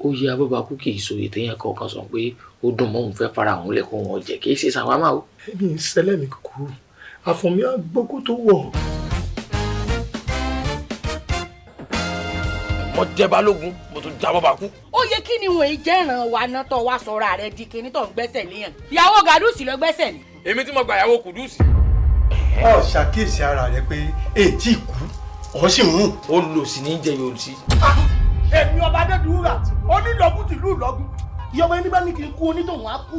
ó yẹ abọ́bakú kì í sòye téèyàn kọ̀ọ̀kan sọ pé ó dùn mọ́ òun fẹ́ fara òun lẹ́kọ̀ọ́ wọn jẹ́ kì í ṣe sàwámà o. èmi ń ṣẹlẹ̀ mi kúkúrú àfọ̀mí àgbókò tó wọ̀. mo jẹ́ balógun mo tún já abọ́bakú. ó yẹ kí ni wọ́n jẹ́ràn wa náà tó wá sọ̀rọ̀ rẹ̀ di kíní tó ń gbẹ́sẹ̀ léyàn ìyàwó gàdúùsì ló gbẹ́sẹ̀ lé. èmi tí mo gba ìyàwó kùdùsì. ọ ṣàkíyèsí ara rẹ pé ètí ìkú ọ̀hún sì ń rùn. ó lò sí ní jẹ́ yóò sí. èmi ọba adédùúrà onílọ́gùn tìlú ìlọ́gùn ìyọba ẹni bá ní kí n kú onítọ̀hún á kú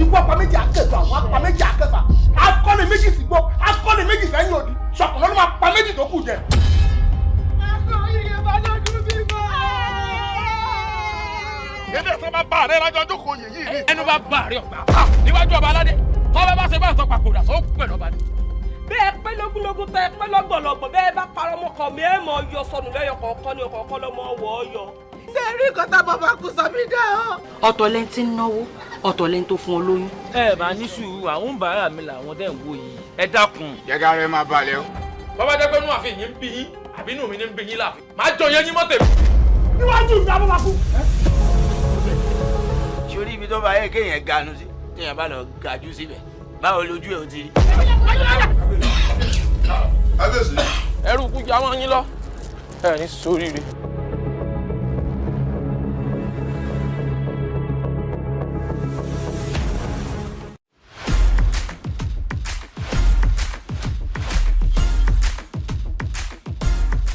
ikú apá méjì akẹ́fà àwọn apá méjì akẹ́fà akọ́ni méjì sígbó akọ́ni méjì sẹ́yìn òdì ṣọ̀kùnrin ló máa pa méjì tó kù jẹ. èdè ẹ̀sán bá bá àrẹ lájọ jókòó yìí yìí. ẹnu bá bá àrẹ ọgbà níwájú ọba aládé ọba bá ṣe bá sọ papòdà sọ pẹ̀lú ọba ni. bẹ́ẹ̀ pé lógúnlógún tẹ pé lọ́gbọ̀lọ́gbọ̀ bẹ́ẹ̀ bá parọ́ mọ́ kọ́ mi ẹ̀ mọ̀ yọ sọnù lẹ́yọ kọ̀ọ̀kan ní ọkọ̀ọ̀kan lọ́mọ wọ̀ ọ́ yọ. ṣé rí nǹkan tá bàbá kú sọ mí dá ọ. ọ̀tọ̀ lẹ́ni tí ń náwó ọ̀tọ̀ lẹ́ni tó fún ọ lóyún. ẹ máa ní sùúrù àwọn ń bàárà mi làwọn dẹ̀ ń wò yìí ẹ dákun. jẹ́gá rẹ máa balẹ̀ o. bàbá jẹ́ pé inú àfihàn yín ń bí yín àbí inú mi ní ń bí yín láàfin máa jọ yẹn yín mọ́tẹ̀. níwájú ìjà bàbá kú. sórí ibi tó bá yẹ kéèyàn ganu sí téèyàn bá lọ gajú síbẹ̀ báwo lójú ẹ̀ ò ti rí. ẹrù kú jà wọ́n yín lọ ẹ ní sóríire.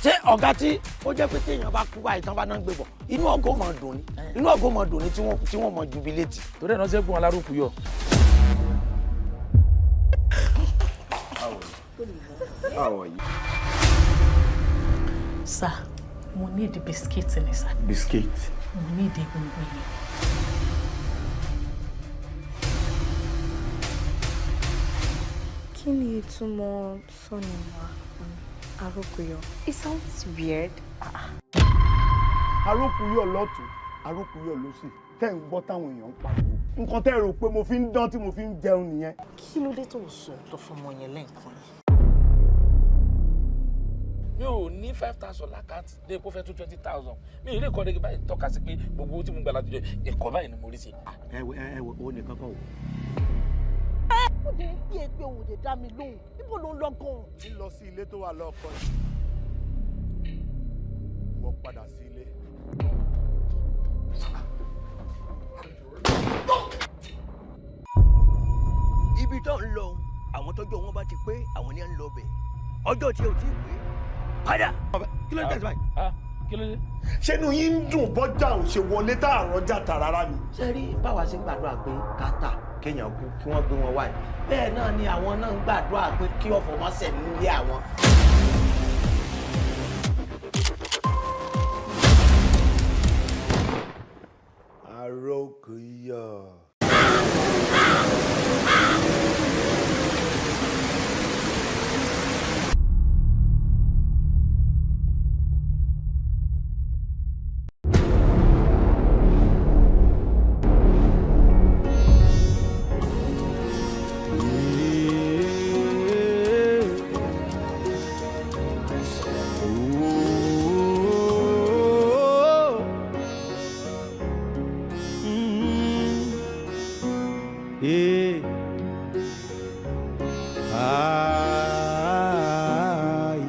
ṣé ọ̀gá tí ó jẹ́ pé téèyàn bá kú báyìí tán bá náà ń gbé bọ̀ inú ọgọ́ mọ̀ dùn ni inú ọgọ́ mọ̀ dùn ni tí wọ́n mọ̀ jubiléètì. torí ẹ̀ náà ṣe é fún wọn lárúkú yọ. Sir, mo need the biscuit ni sir. Biscuit. Mo need egungun yẹn. Kí ni ìtumọ̀ sọ́ni wa Arókùyọ̀? It sounds weird. Arókùyọ̀ lọ́tún Arókùyọ̀ lósì tẹ́ ń gbọ́ táwọn èèyàn ń pariwo nǹkan tẹ́ rò pé mo fi ń dán tí mo fi ń jẹun nìyẹn. Kí ló dé tó sọ tó fọmọ yẹn lẹ́ẹ̀kan yìí? mi ò ní 5,000 lákàtì lè kó fẹ́ tó 20,000 mi ò lè kọ́ dégé báyìí tọ́ka sí pé gbogbo owó tí mo gbà láti jọ ẹ̀kọ́ báyìí ni mo rí sí. ẹ wo owó nìkan kọ́ o. ó dé bí èpè òde dá mi lóhùn níbo ló ń lọ gan-an. ń lọ sí ilé tó wà lọ́ọ̀kan wọ́n padà sí ilé. ibi tó ń lọ àwọn tọ́jọ́ wọn bá ti pé àwọn ni à ń lọ bẹ̀ ọjọ́ tí o ti pé padà. kí ló ń tẹ̀sí báyìí. kí ló dé. ṣé inú yín ń dùn bọ́jà ò ṣe wọlé tá àrùn ọjà tà rárá ni. ṣé rí báwa ṣe ń gbàdúrà pé kátà kéèyàn kú kí wọ́n gbé wọn wáyé bẹ́ẹ̀ náà ni àwọn náà ń gbàdúrà pé kí ọ̀fọ̀ má ṣẹ̀ nílé àwọn. Arókùyọ̀.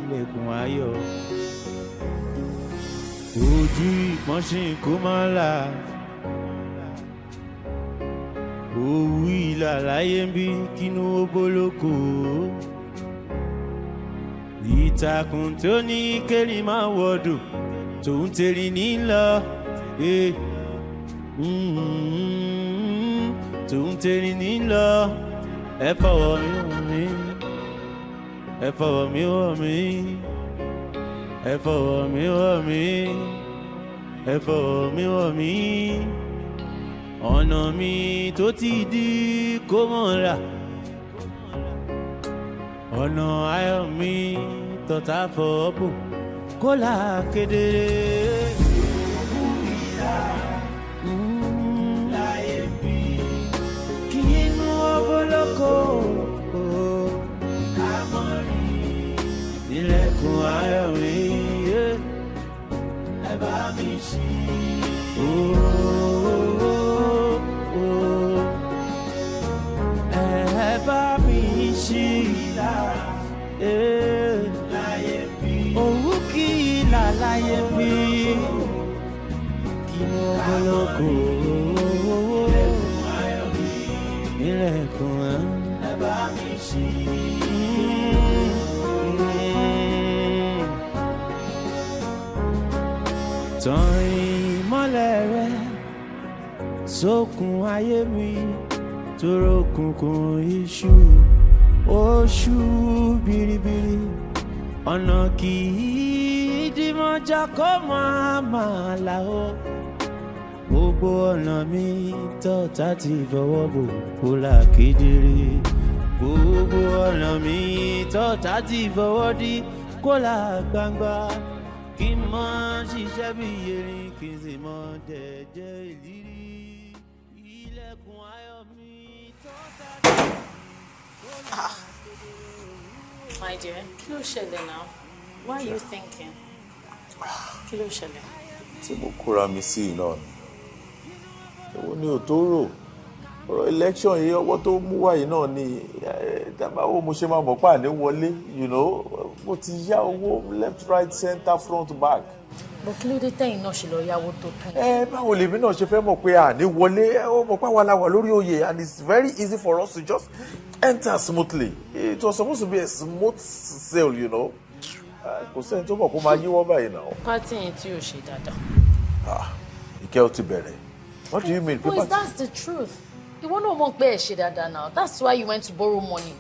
Ilekun ayọ̀ ojú ìpọ́nṣin kó máa là òwú ìlà láyé ń bí kínú ó bólókò ìtàkùn tó ní kéré máa wọ̀dù tó ń tẹ̀rí nílọ tó ń tẹ̀rí nílọ ẹ fọwọ́ mi wọ̀ mí ẹ fọwọ́ mi wọ̀ mí ẹ fọwọ́ mi wọ̀ mí ẹ fọwọ́ mi wọ̀ mí ọ̀nà mi tó ti di kó mọ̀ là ọ̀nà ayọ̀ mi tọ̀tà fọwọ́ bò kó là kedere. Ilekun ayọ̀ mi ẹ bá mi ṣí. Ilekun ẹ bá mi ṣí. Tan ìmọ́lẹ̀ rẹ sókun ayé mi torókùnkùn iṣu oṣù biribiri ọ̀nà kì í dìmọ̀jà kó máa là ó gbogbo ọ̀nà mi tọ́ta ti fọwọ́ bò kó là kedere gbogbo ọ̀nà mi tọ́ta ti fọwọ́ dí kó là gbangba kí n máa ṣiṣẹ́ bí erin kí n sì mọ dẹ̀jẹ̀ ìlírí ilẹ̀kùn ayọ̀ mi tọ́ta ti kó là kedere. My dear, kí ló ṣẹlẹ̀ now? What are you thinking? Kí ló ṣẹlẹ̀? Tí mo kóra mi sí iná ni. Èwo ni ò tó rò? Ọ̀rọ̀ election yìí ọwọ́ tó mú wáyé náà ni dábàáwò mo ṣe máa mọ̀ pé àní wọlé, mo ti yá owó left right center front back. Bọ̀ kí ló dé tẹ́yìn náà ṣe lọ yáwó tó tún? Báwo lèmi náà ṣe fẹ́ mọ̀ pé àní wọlé? Ó mọ̀ pé àwa la wà lórí oyè and it's very easy for us to just enter smoothly. It was supposed to be a smooth sail, kò sẹ́ni tó mọ̀ kó máa yíwọ́ báyìí náà. Pátì yẹn tí ò ṣe dáadáa. Ìkẹ́ ó ti bẹ̀rẹ̀. What do you mean? Boys, that's the truth. Ìwọ náà mọ̀ pé ẹ ṣe dáadáa now. That's why you went to borrow money.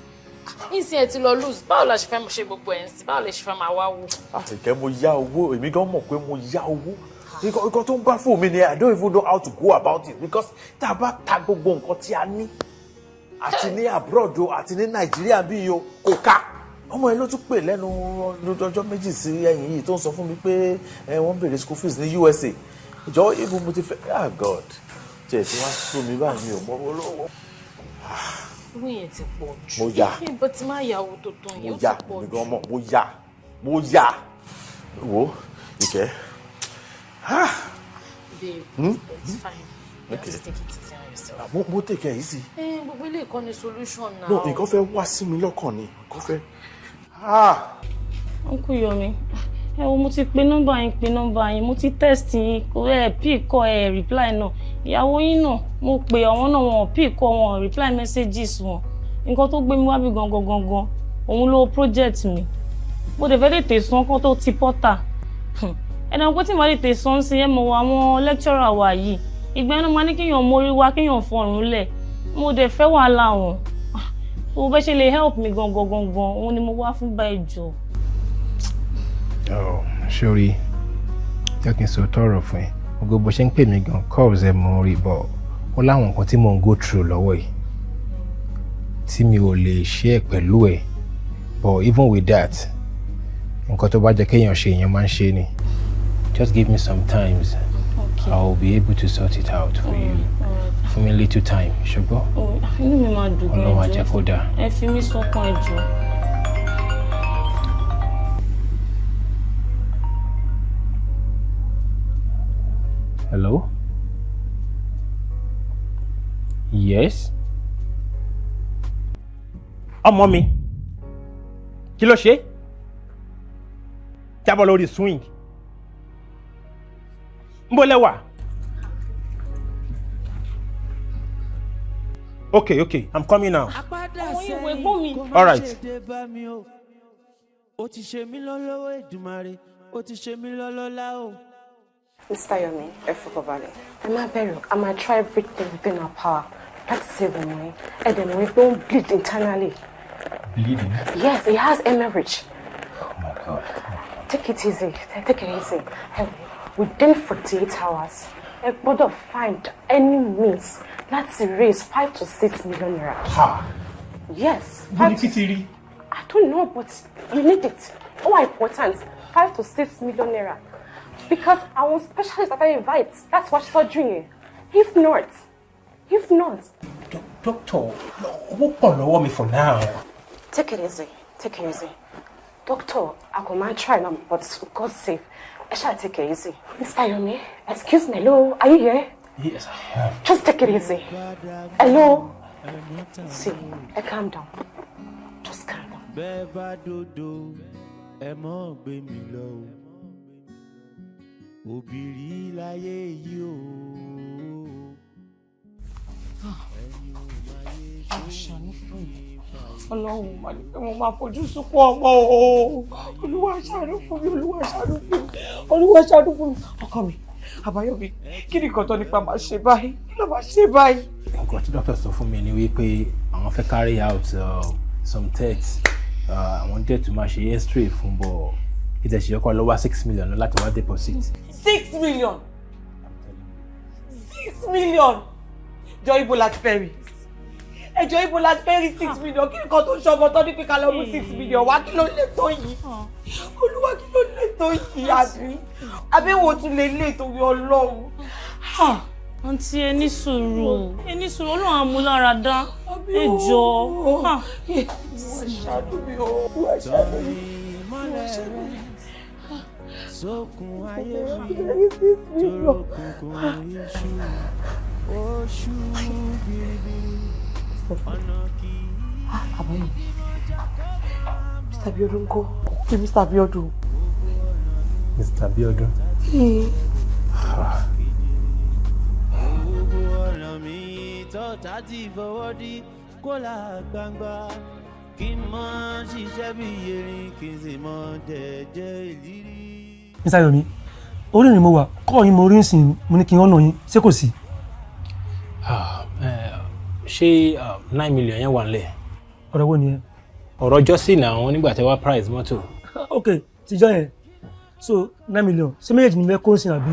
Ìsìn ẹ ti lọ lose. Báwo la ṣe fẹ́ ṣe gbogbo ẹ̀ ń sí? Báwo la ṣe fẹ́ máa wá wò? Ìkẹ́ mo yá owó. Èmi gan mọ̀ pé mo yá owó. Nǹkan tó ń bá fún mi ni I don't even know how to go about it because tá a bá ta gbogbo nǹkan tí a ní àti ní abroad o àti ní Nàìjíríà bí o kò ká. Ọmọ ẹ ló tún pè lẹ́nu ọjọ́ méjì sí ẹ̀yìn yìí tó ń sọ fún mi pé wọ́n béèrè school fees ní USA. Ìjọ ibo mo ti fẹ́ God jẹ́ tí wọ́n sún mi báyìí mi ò mọ́ owó lọ́wọ́. Owó yẹn ti pọ̀ jù. Mo yá. Bó ti máa yá owó tó tán yẹn ó ti pọ̀ jù. Mo yá. Wo Ìkẹ́. Babe, it's fine. You have to take it easy on yourself. Mo take it easy. Gbogbo ilé ìkọ́ ni solution now. No, nǹkan fẹ́ wá sí mi lọ́kàn ni. Nǹkan fẹ́. Uncle Yomi, mo ti pe nọ́mbà yín, mo ti text yín, kò pick call reply náà. Ìyàwó yín náà, mo pe àwọn náà wọn pick call wọn reply messages wọn. Nǹkan tó gbé mi wá bí gangan, òun ló project mi. Mo dẹ̀ fẹ́ tètè san kó tó ti portal. Ẹ̀dá pé tí mo tètè san sí mo wọ àwọn lecturer wa yìí. Ìgbà yẹn máa ní kéèyàn mórí wá kéèyàn fọrùn lẹ̀. Mo dẹ̀ fẹ́ wàhálà wọn. So bẹ́ẹ̀ ṣe lè help mi gangan, òun ni mo wá fún bá ẹjọ́. Sori, jẹ́ kí n sọ tọrọ fún ẹ. Gbogbo bó ṣe ń pè mí gan calls ẹ mọ rí bọ̀. Ó láwọn nǹkan tí mò ń go through lọ́wọ́ yìí. Tí mi ò lè share pẹ̀lú ẹ. But even with that, nǹkan tó bá jẹ́ kéèyàn ṣe èèyàn máa ń ṣe ni. Just give me some time. Okay. I will be able to sort it out for you. Fún mi little time, ṣùgbọ́n. Inú mi máa dùn gan-an. Ọlọ́run á jẹ́ kó dáa. Ẹ fi mí sọ́kàn ẹjọ́. Hello? Yes? Ọmọ mi. Kí ló ṣe? Jábọ́ lórí swing. Ńbo lẹ wà? Okay, I'm coming now. All right. Mr. Yomi, I'm not better. I'm gonna try everything within our power. Try to save the money. And then we don't bleed internally. Bleeding? Yes, he has hemorrhage. Oh my God. Take it easy. Take it easy. Within 48 hours, I would find any means. Let's raise 5 to 6 million naira. Ha! Yes. I don't know, but you need it. Oh, important. 5 to 6 million naira. Because our specialist that I invite, that's what she's doing. If not. Doctor, what on me for now? Take it easy. Doctor, I could try now, but for God's sake, I shall take it easy. Mr. Yomi, excuse me, hello, are you here? Yes, I am. Just take it easy. Hello? See, calm down. Just calm down. Obìrí láyé yìí o Àṣàní fún mi. Ọlọ́run mà ní pé mo máa fojú sunkún ọmọ o. Olúwa ṣàánú fún mi, Olúwa ṣàánú fún mi, Olúwa ṣàánú fún mi. Ọkọ mi, Àbáyọ̀mí, kí ni nǹkan tó nípa máa ṣe báyìí? Kí ló máa ṣe báyìí? Nǹkan tí dókítà sọ fún mi ni wípé àwọn fẹ́ carry out some tests. Àwọn dẹ̀ tún máa ṣe x-ray fún bọ̀. Ìtẹ̀sí ọkọ̀ lọ́wọ́ 6 million láti wá deposit. 6 million. 6 million. Jọ ibo láti fẹ́ rí. Ẹjọ́ ibo láti fẹ́ rí 6 million. Kí nǹkan tó ń ṣọmọ tó ní pé ká lọ mú 6 million wá, kí ló lè tó yìí? Olúwa, kí ló lè tó yìí àbí? Àbẹ̀wò tún lè lè torí Ọlọ́run. Àǹtí ẹ ní sùúrù. Ẹ ní sùúrù, Ọlọ́run á mú lára dá. Ẹ jọ̀ọ́. Ṣàánú mi o. Ṣàánú mi. Sókun ayé mi torókùnkùn iṣu oṣù biribiri ọ̀nà kì í. Àbáyọ̀, Mr. Biodun kọ́. Kí Mr. Biodun. Mr. Biodun. Gbogbo ọ̀nà mi tọ́ta ti fọwọ́ dí kó là gbangba kí n mọ ṣiṣẹ́ bí erin kí n sì mọ dẹ̀jẹ̀ ìlírí. Mr. Yomi, orí ni mo wà, kọ́ yín mo rí ń sìn, mo ní kí n ọ̀nà yín, ṣé kò sí? Ṣé 9 million yẹn wà nílẹ̀? Ọ̀rọ̀ wo nìyẹn? Ọ̀rọ̀ jọ́sìn náà nígbà tí wá price mọ́tò. Ok, tíjọ́ yẹn. So 9 million, ṣé méjèèjì ni mẹ́kọ́ sí àbí?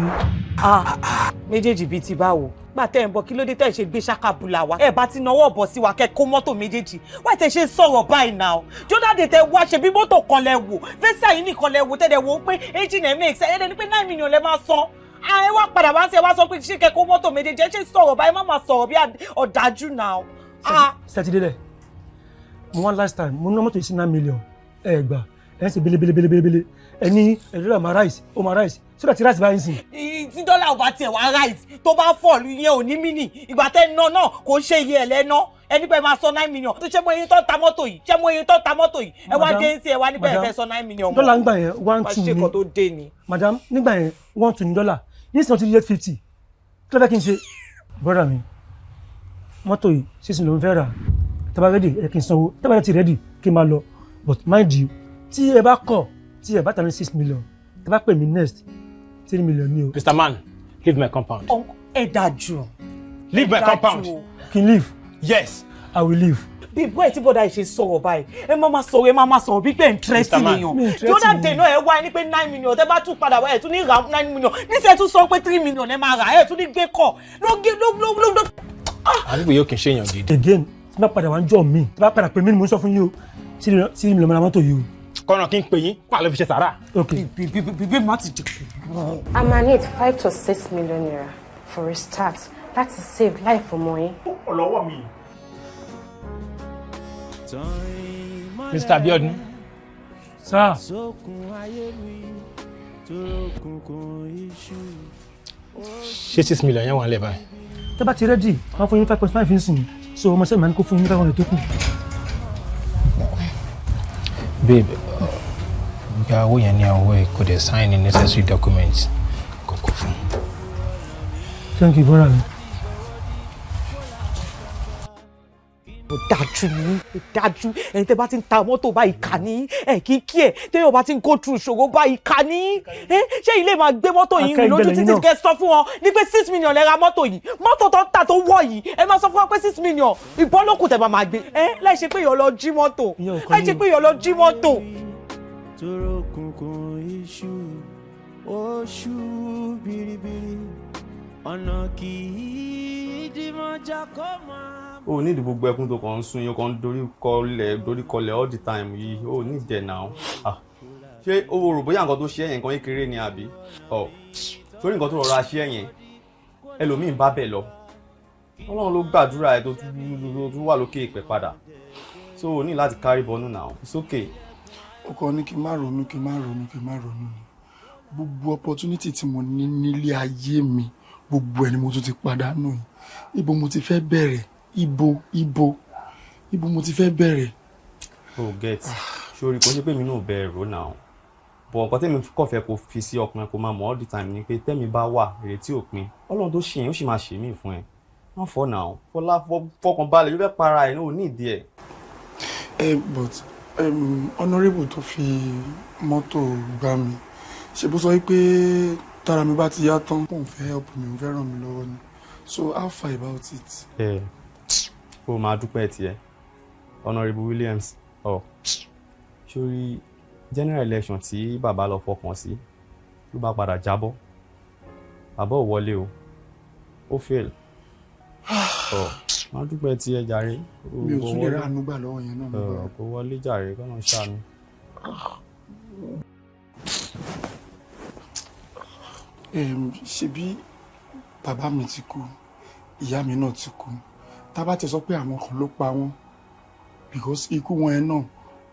Méjèèjì bíi ti báwo? Gbà tẹ́ ẹ̀ ń bọ̀, kí ló dé tẹ́ ẹ̀ ṣe gbé ṣàkàbùlà wa? Ẹ bá ti nawọ́ bọ̀ sí wa kẹ́ kó mọ́tò méjèèjì. Wáyé tẹ́ ṣe sọ̀rọ̀ báyìí náà. Jódàdé tẹ wá ṣe bí mọ́tò kan lẹ wò. Fẹ́sà yìí nìkan lẹ wò tẹ́lẹ̀ wò pé engine ẹ̀ make sense. Ẹ̀dẹ̀ ni pé 9 million lẹ máa san. Ẹ wá padà wá ń ṣe wá sọ pé ṣé kẹ́ kó mọ́tò méjèèjì. Ẹ ṣe sọ̀rọ̀ báyìí má máa sọ̀rọ̀ bí ọ̀dájú náà. Sátidé dẹ̀, mo wá last time, mo ná mọ́tò yìí sí 9 million. Ẹ gbà, ẹ̀ ń ṣe belebelebelebele. Ẹ ní ẹ̀rọ àmà rice, ó máa rice. So that rice báyìí sìn. Tí dọ́là ò bá tiẹ̀ wá rice tó bá fọ̀lù yẹn ò ní mínì. Ìgbà tẹ́ ná náà kò ṣe iye ẹ̀ lẹ́ná. Ẹni pé máa sọ 9 million. Tó ṣe mọ iye tó ta mọ́tò yìí. Ṣé mọ iye tó ta mọ́tò yìí? Ẹ wá dé sí ẹ wá níbẹ̀ ẹ fẹ́ sọ 9 million. Dọ́là ń gbà yẹn 1-2 ni. Madam, nígbà yẹn 1-2 ní dọ́là. Ní ìsìn ọtí 850. Kí ló fẹ́ kí n ṣe? Brother mi, mọ́tò yìí sísìn ló ń fẹ́ rà. Tẹ́bá rẹ́dì ẹ kí n sanwó. Tẹ́bá ti rẹ́dì kí n máa lọ. But mind you, tí ẹ bá kọ̀, tí ẹ bá tà ní 6 million, tẹ́ bá pè mí next 3 million ni o. Mr. Man, leave my compound. Ẹ dájú. Leave my compound. Kí n leave? Yes. I will leave. Bí bọ́ ẹ̀ tí bọ́dà ṣe sọ̀rọ̀ báyìí, ẹ máa sọ̀rọ̀ ẹ máa sọ̀rọ̀ bí pé ìntírẹ́sì nìyàn. Jódàdé náà ẹ wá ní pé 9 million, tẹ́ bá tún padà wá ẹ̀ tún ní ra 9 million. Níṣẹ́ tún sọ pé 3 million ẹ máa rà ẹ̀ tún ní gbé kọ̀. Àdúgbò yóò kì í ṣe èèyàn gidi. Again, tí bá padà wá ń jọ mí, tí bá padà pè mí ni mo ń sọ fún yín o. 3 million mọ́ra mọ́tò yìí o. Kọ́nà kí n pè yín, kó àlọ́ fi ṣe sàrà. Ok. Bíbí má ti dìbò. I'm gonna need 5 to 6 million naira for a start. That is save life for money. Ọlọ́wọ́ mi. Mr. Biodun. Sir. Ṣé 6 million yẹn wà nílẹ̀ báyìí? Tẹ́ bá ti rẹ́dì, wọ́n fún yín 5.5 ń sìn. So ọmọ sẹ́mi máa ní kó fún yín 500 tó kù. Babe, gba owó yẹn ní ọwọ́ ẹ̀ kò dẹ̀ sign the necessary documents kò kò fún. Thank you, brother mi. Ó dájú ní ó dájú ẹni tẹ́ bá ti ń ta mọ́tò báyìí kà ní ẹ̀ kí ẹ̀ tẹ́yọ̀ bá ti ń go through ṣòro báyìí kà ní ṣé ilé máa gbé mọ́tò yìí rìn lójú títí kẹ́ sọ fún wọn ní pé 6 million lẹ ra mọ́tò yìí mọ́tò tó ń tà tó wọ̀ yìí ẹ máa sọ fún wọn pé 6 million ìbọn ló kù tẹ́ máa gbé láì ṣe pé yọ̀ lọ jí mọ́tò láì ṣe pé yọ̀ lọ jí mọ́tò. Torókùnkùn iṣu oṣù biribiri ọ̀nà kì í dìmọ̀jà kó máa. O ní ìdí gbogbo ẹkún tó kàn ń sun yín kàn ń dorí kọlẹ̀ all the time yìí o ní ìdẹ̀ náà ṣé o rò bóyá nǹkan tó ṣe ẹ̀yìn kan kékeré ni àbí sórí nǹkan tó rọra ṣe ẹ̀yìn ẹlòmíì bá bẹ̀ lọ Ọlọ́run ló gbàdúrà ẹ̀ tó tún wà lókè ìpẹ́ padà so o ní láti kárí bọnú náà it's okay. ọkọ ní kí n má ronú gbogbo opportunity tí mo ní nílé ayé mi gbogbo ẹ̀ ni mo tún ti pàdánù yìí ibo mo ti fẹ́ bẹ̀rẹ̀ ibo mo ti fẹ́ bẹ̀rẹ̀. o get sori kò ṣe pé mi náà bẹ̀rẹ̀ rò náà bọ̀ nǹkan tẹ́mi kọ̀ fẹ́ kó fi sí ọkùnrin kó máa mọ̀ all the time ni pé tẹ́mi bá wà ìrètí òpin Ọlọ́run tó ṣe yẹn ó sì máa ṣe mí fún ẹ wọ́n fọ́ náà fọlá fọkàn balẹ̀ yóò fẹ́ para ẹ̀ ní òní ìdí ẹ̀. But honourable tó fi mọ́tò gbá mi ṣe bó sọ wípé tára mi bá ti yá tán kò ń fẹ́ help mi ò fẹ́ ràn mí lọ́wọ́ ni so how far about it. Ó máa dúpẹ́ tiẹ̀ honourable Williams sórí general election tí bàbá lọ fọkàn sí ló bá padà jábọ́ bàbá ò wọlé o ó fail máa dúpẹ́ tiẹ̀ jàre. Mi ò tún lè ra àánú gbà lọ́wọ́ yẹn náà. Kò wọlé jàre kọ́nà ṣàánú. Ṣebí bàbá mi ti kú ìyá mi náà ti kú tá bá ti sọ pé àwọn kan ló pa wọ́n because ikú wọn yẹn náà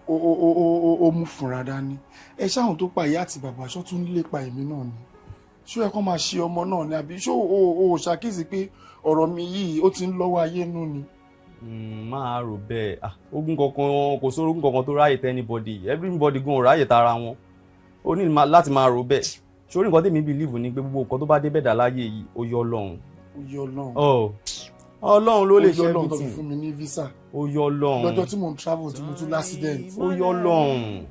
ó mú fúnra dání ṣáwọn tó pa ìyá àti bàbá ṣó tún lè pa èmi náà ni ṣó ẹ kàn máa ṣe ọmọ náà ni àbí ṣó o ṣàkíyèsí pé ọ̀rọ̀ mi yìí ó ti ń lọ́wọ́ ayé nù ni. Máa rò bẹ́ẹ̀ ogun kankan kò sórógùn kankan tó ráyè tẹ́ anybody everybody gan ráyè tara wọn ó ní láti máa rò bẹ́ẹ̀ sórí nǹkan tèmi believe ni pé gbogbo nǹkan tó bá dé bẹ́ẹ̀ dà láyé yìí ó yọ Ọlọ́run. Ó yọ Ọlọ́run. Ọlọ́run ló lè ṣe everything. Ó yọ Ọlọ́run tó fi fún mi ní visa. Ó yọ Ọlọ́run. Lọ́jọ́ tí mo ń travel tí mo tún l'accident. Ó yọ Ọlọ́run.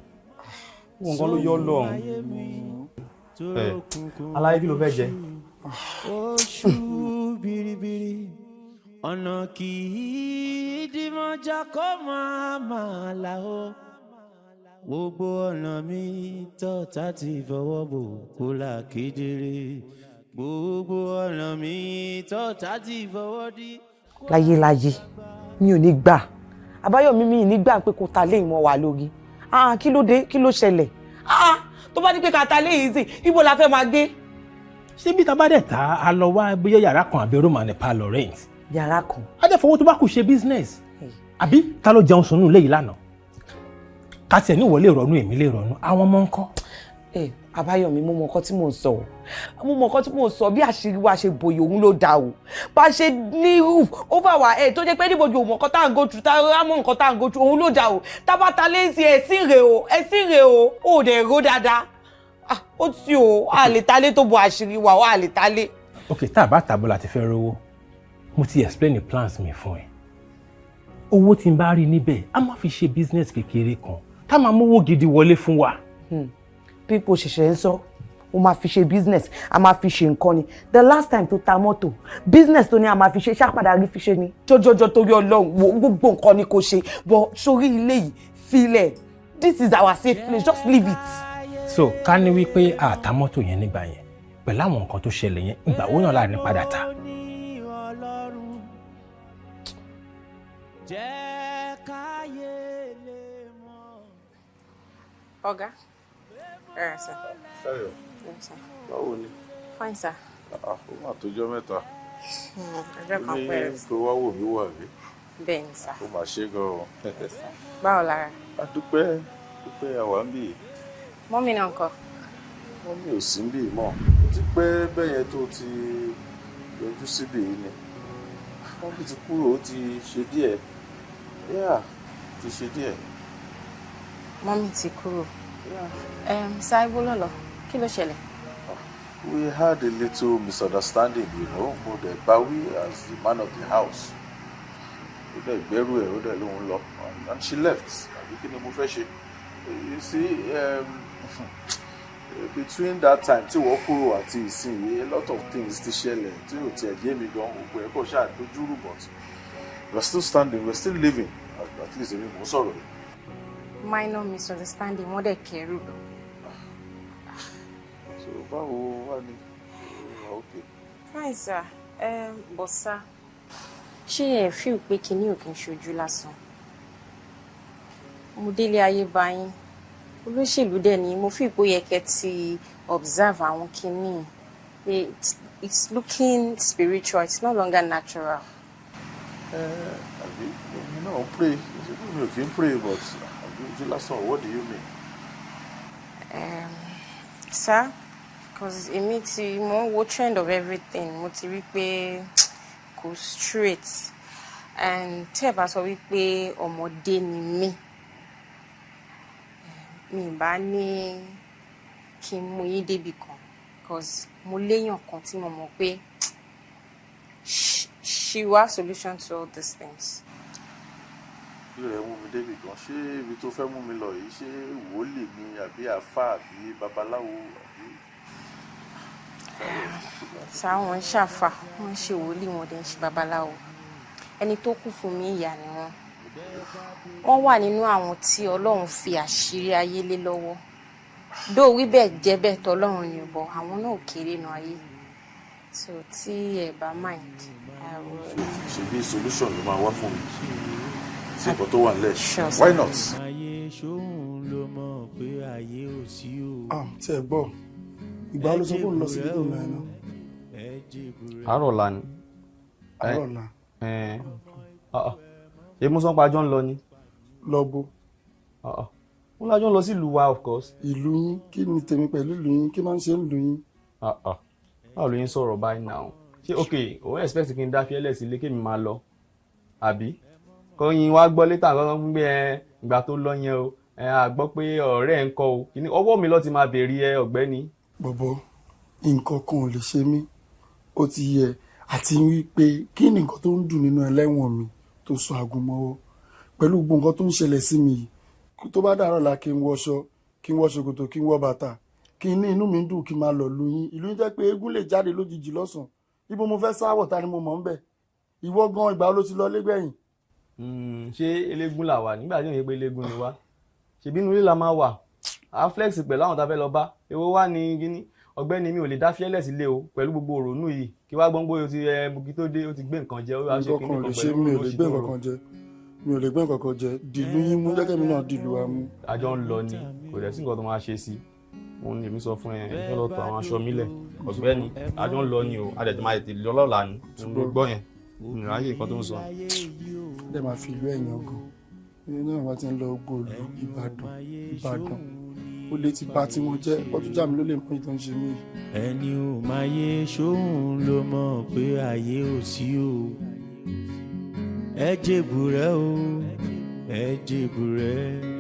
Nǹkan ló yọ Ọlọ́run. Aláyé kí ló fẹ́ jẹ? Oṣù biribiri ọ̀nà kì í dìmọ̀jà kó máa là ó. Gbogbo ọ̀nà mi tọ́ta ti fọwọ́ bò kó là kedere. Gbogbo ọ̀nà mi tọ́ta ti fọwọ́ dí. Láyéláyé mi ò ní gbà Àbáyọ̀mí mi ní gbà pé kò ta lé ìmọ̀ wà lórí kí ló dé kí ló ṣẹlẹ̀ tó bá ní pé ká ta lé yìí sí ibo la fẹ́ máa gbé. Ṣé bí ta bá dẹ̀ ta a lọ wá bóyá yàrá kan àbí room and parlour rent. Yàrá kan. A dẹ̀ fowó tó bá kù ṣe business àbí ta ló jẹun sùn nù léyìí lánàá ká tiẹ̀ ní ìwọ lè rọ̀nù èmi lè rọ̀nù àwọn ọmọ ńkọ́. Àbáyọ̀mí mo mọ nǹkan tí mò ń sọ mo mọ nǹkan tí mò ń sọ bí àṣírí wa ṣe bòyè òun ló dà o bá ṣe ní roof over our head tó jẹ́ pé níbo ju òun nǹkan tá à ń go through tá a mọ nǹkan tá à ń go through òun ló dà o tábàtà lẹ́sìn ẹ̀sìn rè o ò dẹ̀ ro dáadáa ó ti o a lè talé tó bo àṣírí wa a lè talé. Ok tá a bá tàbọ̀ láti fẹ́ rówó mo ti explain the plans mi fún ẹ owó tí n bá rí níbẹ̀ a máa fi ṣe business kékeré kan tá a máa mówó gidi wọlé fún wa. People ṣẹ̀ṣẹ̀ ń sọ o máa fi ṣe business a máa fi ṣe nǹkan ni the last time tó ta mọ́tò business tó ní a máa fi ṣe ṣàpadà rí fi ṣe ni jọjọjọ torí Ọlọ́run wo gbogbo nǹkan ni kò ṣe but sórí ilé yìí filẹ̀ this is our safe place just leave it. So ká ní wípé àtà mọ́tò yẹn nígbà yẹn pẹ̀lú àwọn nǹkan tó ṣẹlẹ̀ yẹn ìgbà wo náà láàrin padà ta. Ọ̀gá. Sir. Ṣayọ̀. Yes, sir. Báwo ni? Fine, sir. Ó mà tójọ́ mẹ́ta. Ọjọ́ kan pẹ̀lú. Ní tó wá wò mí wà rí. Bẹ́ẹ̀ ni, sir. Ó mà ṣe gan-an. Báwo lára? A dúpẹ́ àwa ń bì. Mọ́mí náà ńkọ́? Mọ́mí ò sí ń bì mọ́. Ó ti pẹ́ bẹ́yẹn tó ti yọjú síbì yìí ni. Mọ́mí ti kúrò ó ti ṣe díẹ̀. Ti ṣe díẹ̀. Mọ́mí ti kúrò. Ṣáíbó lọ́lọ́, kí ló ṣẹlẹ̀? We had a little misunderstanding, mo dẹ̀ báwí as the man of the house. Ó dẹ̀ gbẹ́rù ẹ̀, ó dẹ̀ lóun lọ. And she left. Àbí kí ni mo fẹ́ ṣe? You see, between that time tí wọ́n kúrò àti ìsinyìí, a lot of things ti ṣẹlẹ̀ tí ò tiẹ̀ yé mi gan, gbogbo ẹ̀ kò ṣáà dojúrú but we're still standing, we're still living. At least èmi mò ń sọ̀rọ̀ yìí. Minor misunderstanding wọ́n dẹ̀ kẹrù lọ. So báwo wá ní? Okay. Fine, sir. But sir, ṣé ẹ feel pé kinní ò kí n ṣojú lásán? Mo délé ayé bá yín. Olóṣèlú dẹ̀ ni mo fi ipò yẹ kẹ́ ti observe àwọn kinní. It's looking spiritual, it's no longer natural. Àbí èmi náà pray, mi ò kí n pray but ojú lásán, what do you mean? Sir, because èmi tí mo ń wo trend of everything, mo ti rí pé kò straight. And tí ẹ bá sọ wípé ọmọdé ni mí, mi bá ní kí n mú yín débi kan because mo léèyàn kan tí mo mọ̀ pé she will have solution to all these things. Rẹ̀ mú mi débi kan ṣé ibi tó fẹ́ mú mi lọ yìí ṣé wòlíì ni àbí àfáà àbí babaláwo àbí. Sáwọn ṣàfà wọ́n ṣe wòlíì wọn dẹ̀ ń ṣe babaláwo. Ẹni tó kú fún mi ìyá ni wọ́n. Wọ́n wà nínú àwọn tí Ọlọ́run fi àṣírí ayé lé lọ́wọ́. Dó wí bẹ́ẹ̀ jẹ́ bẹ́ẹ̀ tọ́lọ́run ni bọ̀ àwọn náà kéré nu ayé. So tí ẹ bá mind. Ṣé bí solution ló máa wá fún mi? Sí nǹkan tó wà nílẹ̀. Why not? Tí ẹ gbọ́, ìgbà ló sọ pé òun lọ sí ìdílé ọ̀la ẹ̀ náà. Àárọ̀ ọ̀la ni. Àárọ̀ ọ̀la. Ṣé mo sọ pé àjọ ń lọ ni? Lọ bó. Mo lájọ ń lọ sí ìlú wa of course. Ìlú yín, kí ni tèmi pẹ̀lú ìlú yín, kí máa ń ṣe ìlú yín? Báwo ló yín sọ̀rọ̀ báyìí náà? Ṣé ok, òun expect kí n dá fiẹ́lẹ̀ sílé kí mi máa lọ? Àbí? Kọ́yin wá gbọ́ létà kankan gbé ìgbà tó lọ yẹn o. A gbọ́ pé ọ̀rẹ́ ẹ̀ ń kọ́ o. Ọwọ́ mi ló ti máa bèrè ọ̀gbẹ́ni. Bọ̀bọ̀, nǹkan kan ò lè ṣe mí. Ó ti yẹ àti wípé kí ni nǹkan tó ń dùn nínú ẹlẹ́wọ̀n mi tó sọ àgùnmọ́wọ́. Pẹ̀lú gbogbo nǹkan tó ń ṣẹlẹ̀ sí mi yìí. Tó bá dàárọ̀ la kí n wọṣọ, kí n wọ ṣòkòtò, kí n wọ bàtà, kí n ní inú mi dùn kí n máa lọ lu yín. Ìlú yín jẹ́ pé eégún lè jáde lójijì lọ́sàn-án. Ibo mo fẹ́ sáwọ̀ ta ni mo mọ̀ ń bẹ̀. Ìwọ gan ìgbà ló ti lọ lẹ́gbẹ̀yìn. Ṣé eléégún là wà nígbà tí òun yẹ pé eléégún ni wá? Ṣèbí inú ilé la máa wà. A flex pẹ̀lú àwọn tá a fẹ́ lọ bá. Èwo wá ní gíní? Ọ̀gbẹ́ni mi ò lè dá fiẹ́lẹ̀ sílé o pẹ̀lú gbogbo òrònú yìí. Kí wá gbọ́n bóyá o ti bugi tó dé o ti gbé nǹkan jẹ. Nǹkan kan lè ṣe mi ò lè gbé nǹkan kan jẹ. Mi ò lè gbé nǹkan kan jẹ. Dìlú yín mú jẹ́kẹ́ mi náà dìlú wa mú. Àjọ ń lọ ni kò dẹ̀ sí nǹkan tó máa ṣe sí. Òun ni èmi sọ fún ẹ kí lọ tọ àwọn aṣọ mi lẹ̀. Ọ̀gbẹ́ni àjọ ń lọ ni o. A dẹ̀ ti máa tètè lọ lọ́la ni. Mo gbọ́ yẹn. Ìráyè nǹkan tó ń sọ. Dẹ̀ máa fi ìlú ẹ̀yàn gan. Ní àwọn tí ń lọ gbòòlù Ìbàdàn. Ó lè ti bá tí wọ́n jẹ́ ọdún jà mí ló lè mọ ìtàn ṣe mí. Ẹni ò máa yé ṣóhun ló mọ̀ pé ayé ò sí o. Ẹ jèbùrẹ́ o, ẹ jèbùrẹ́.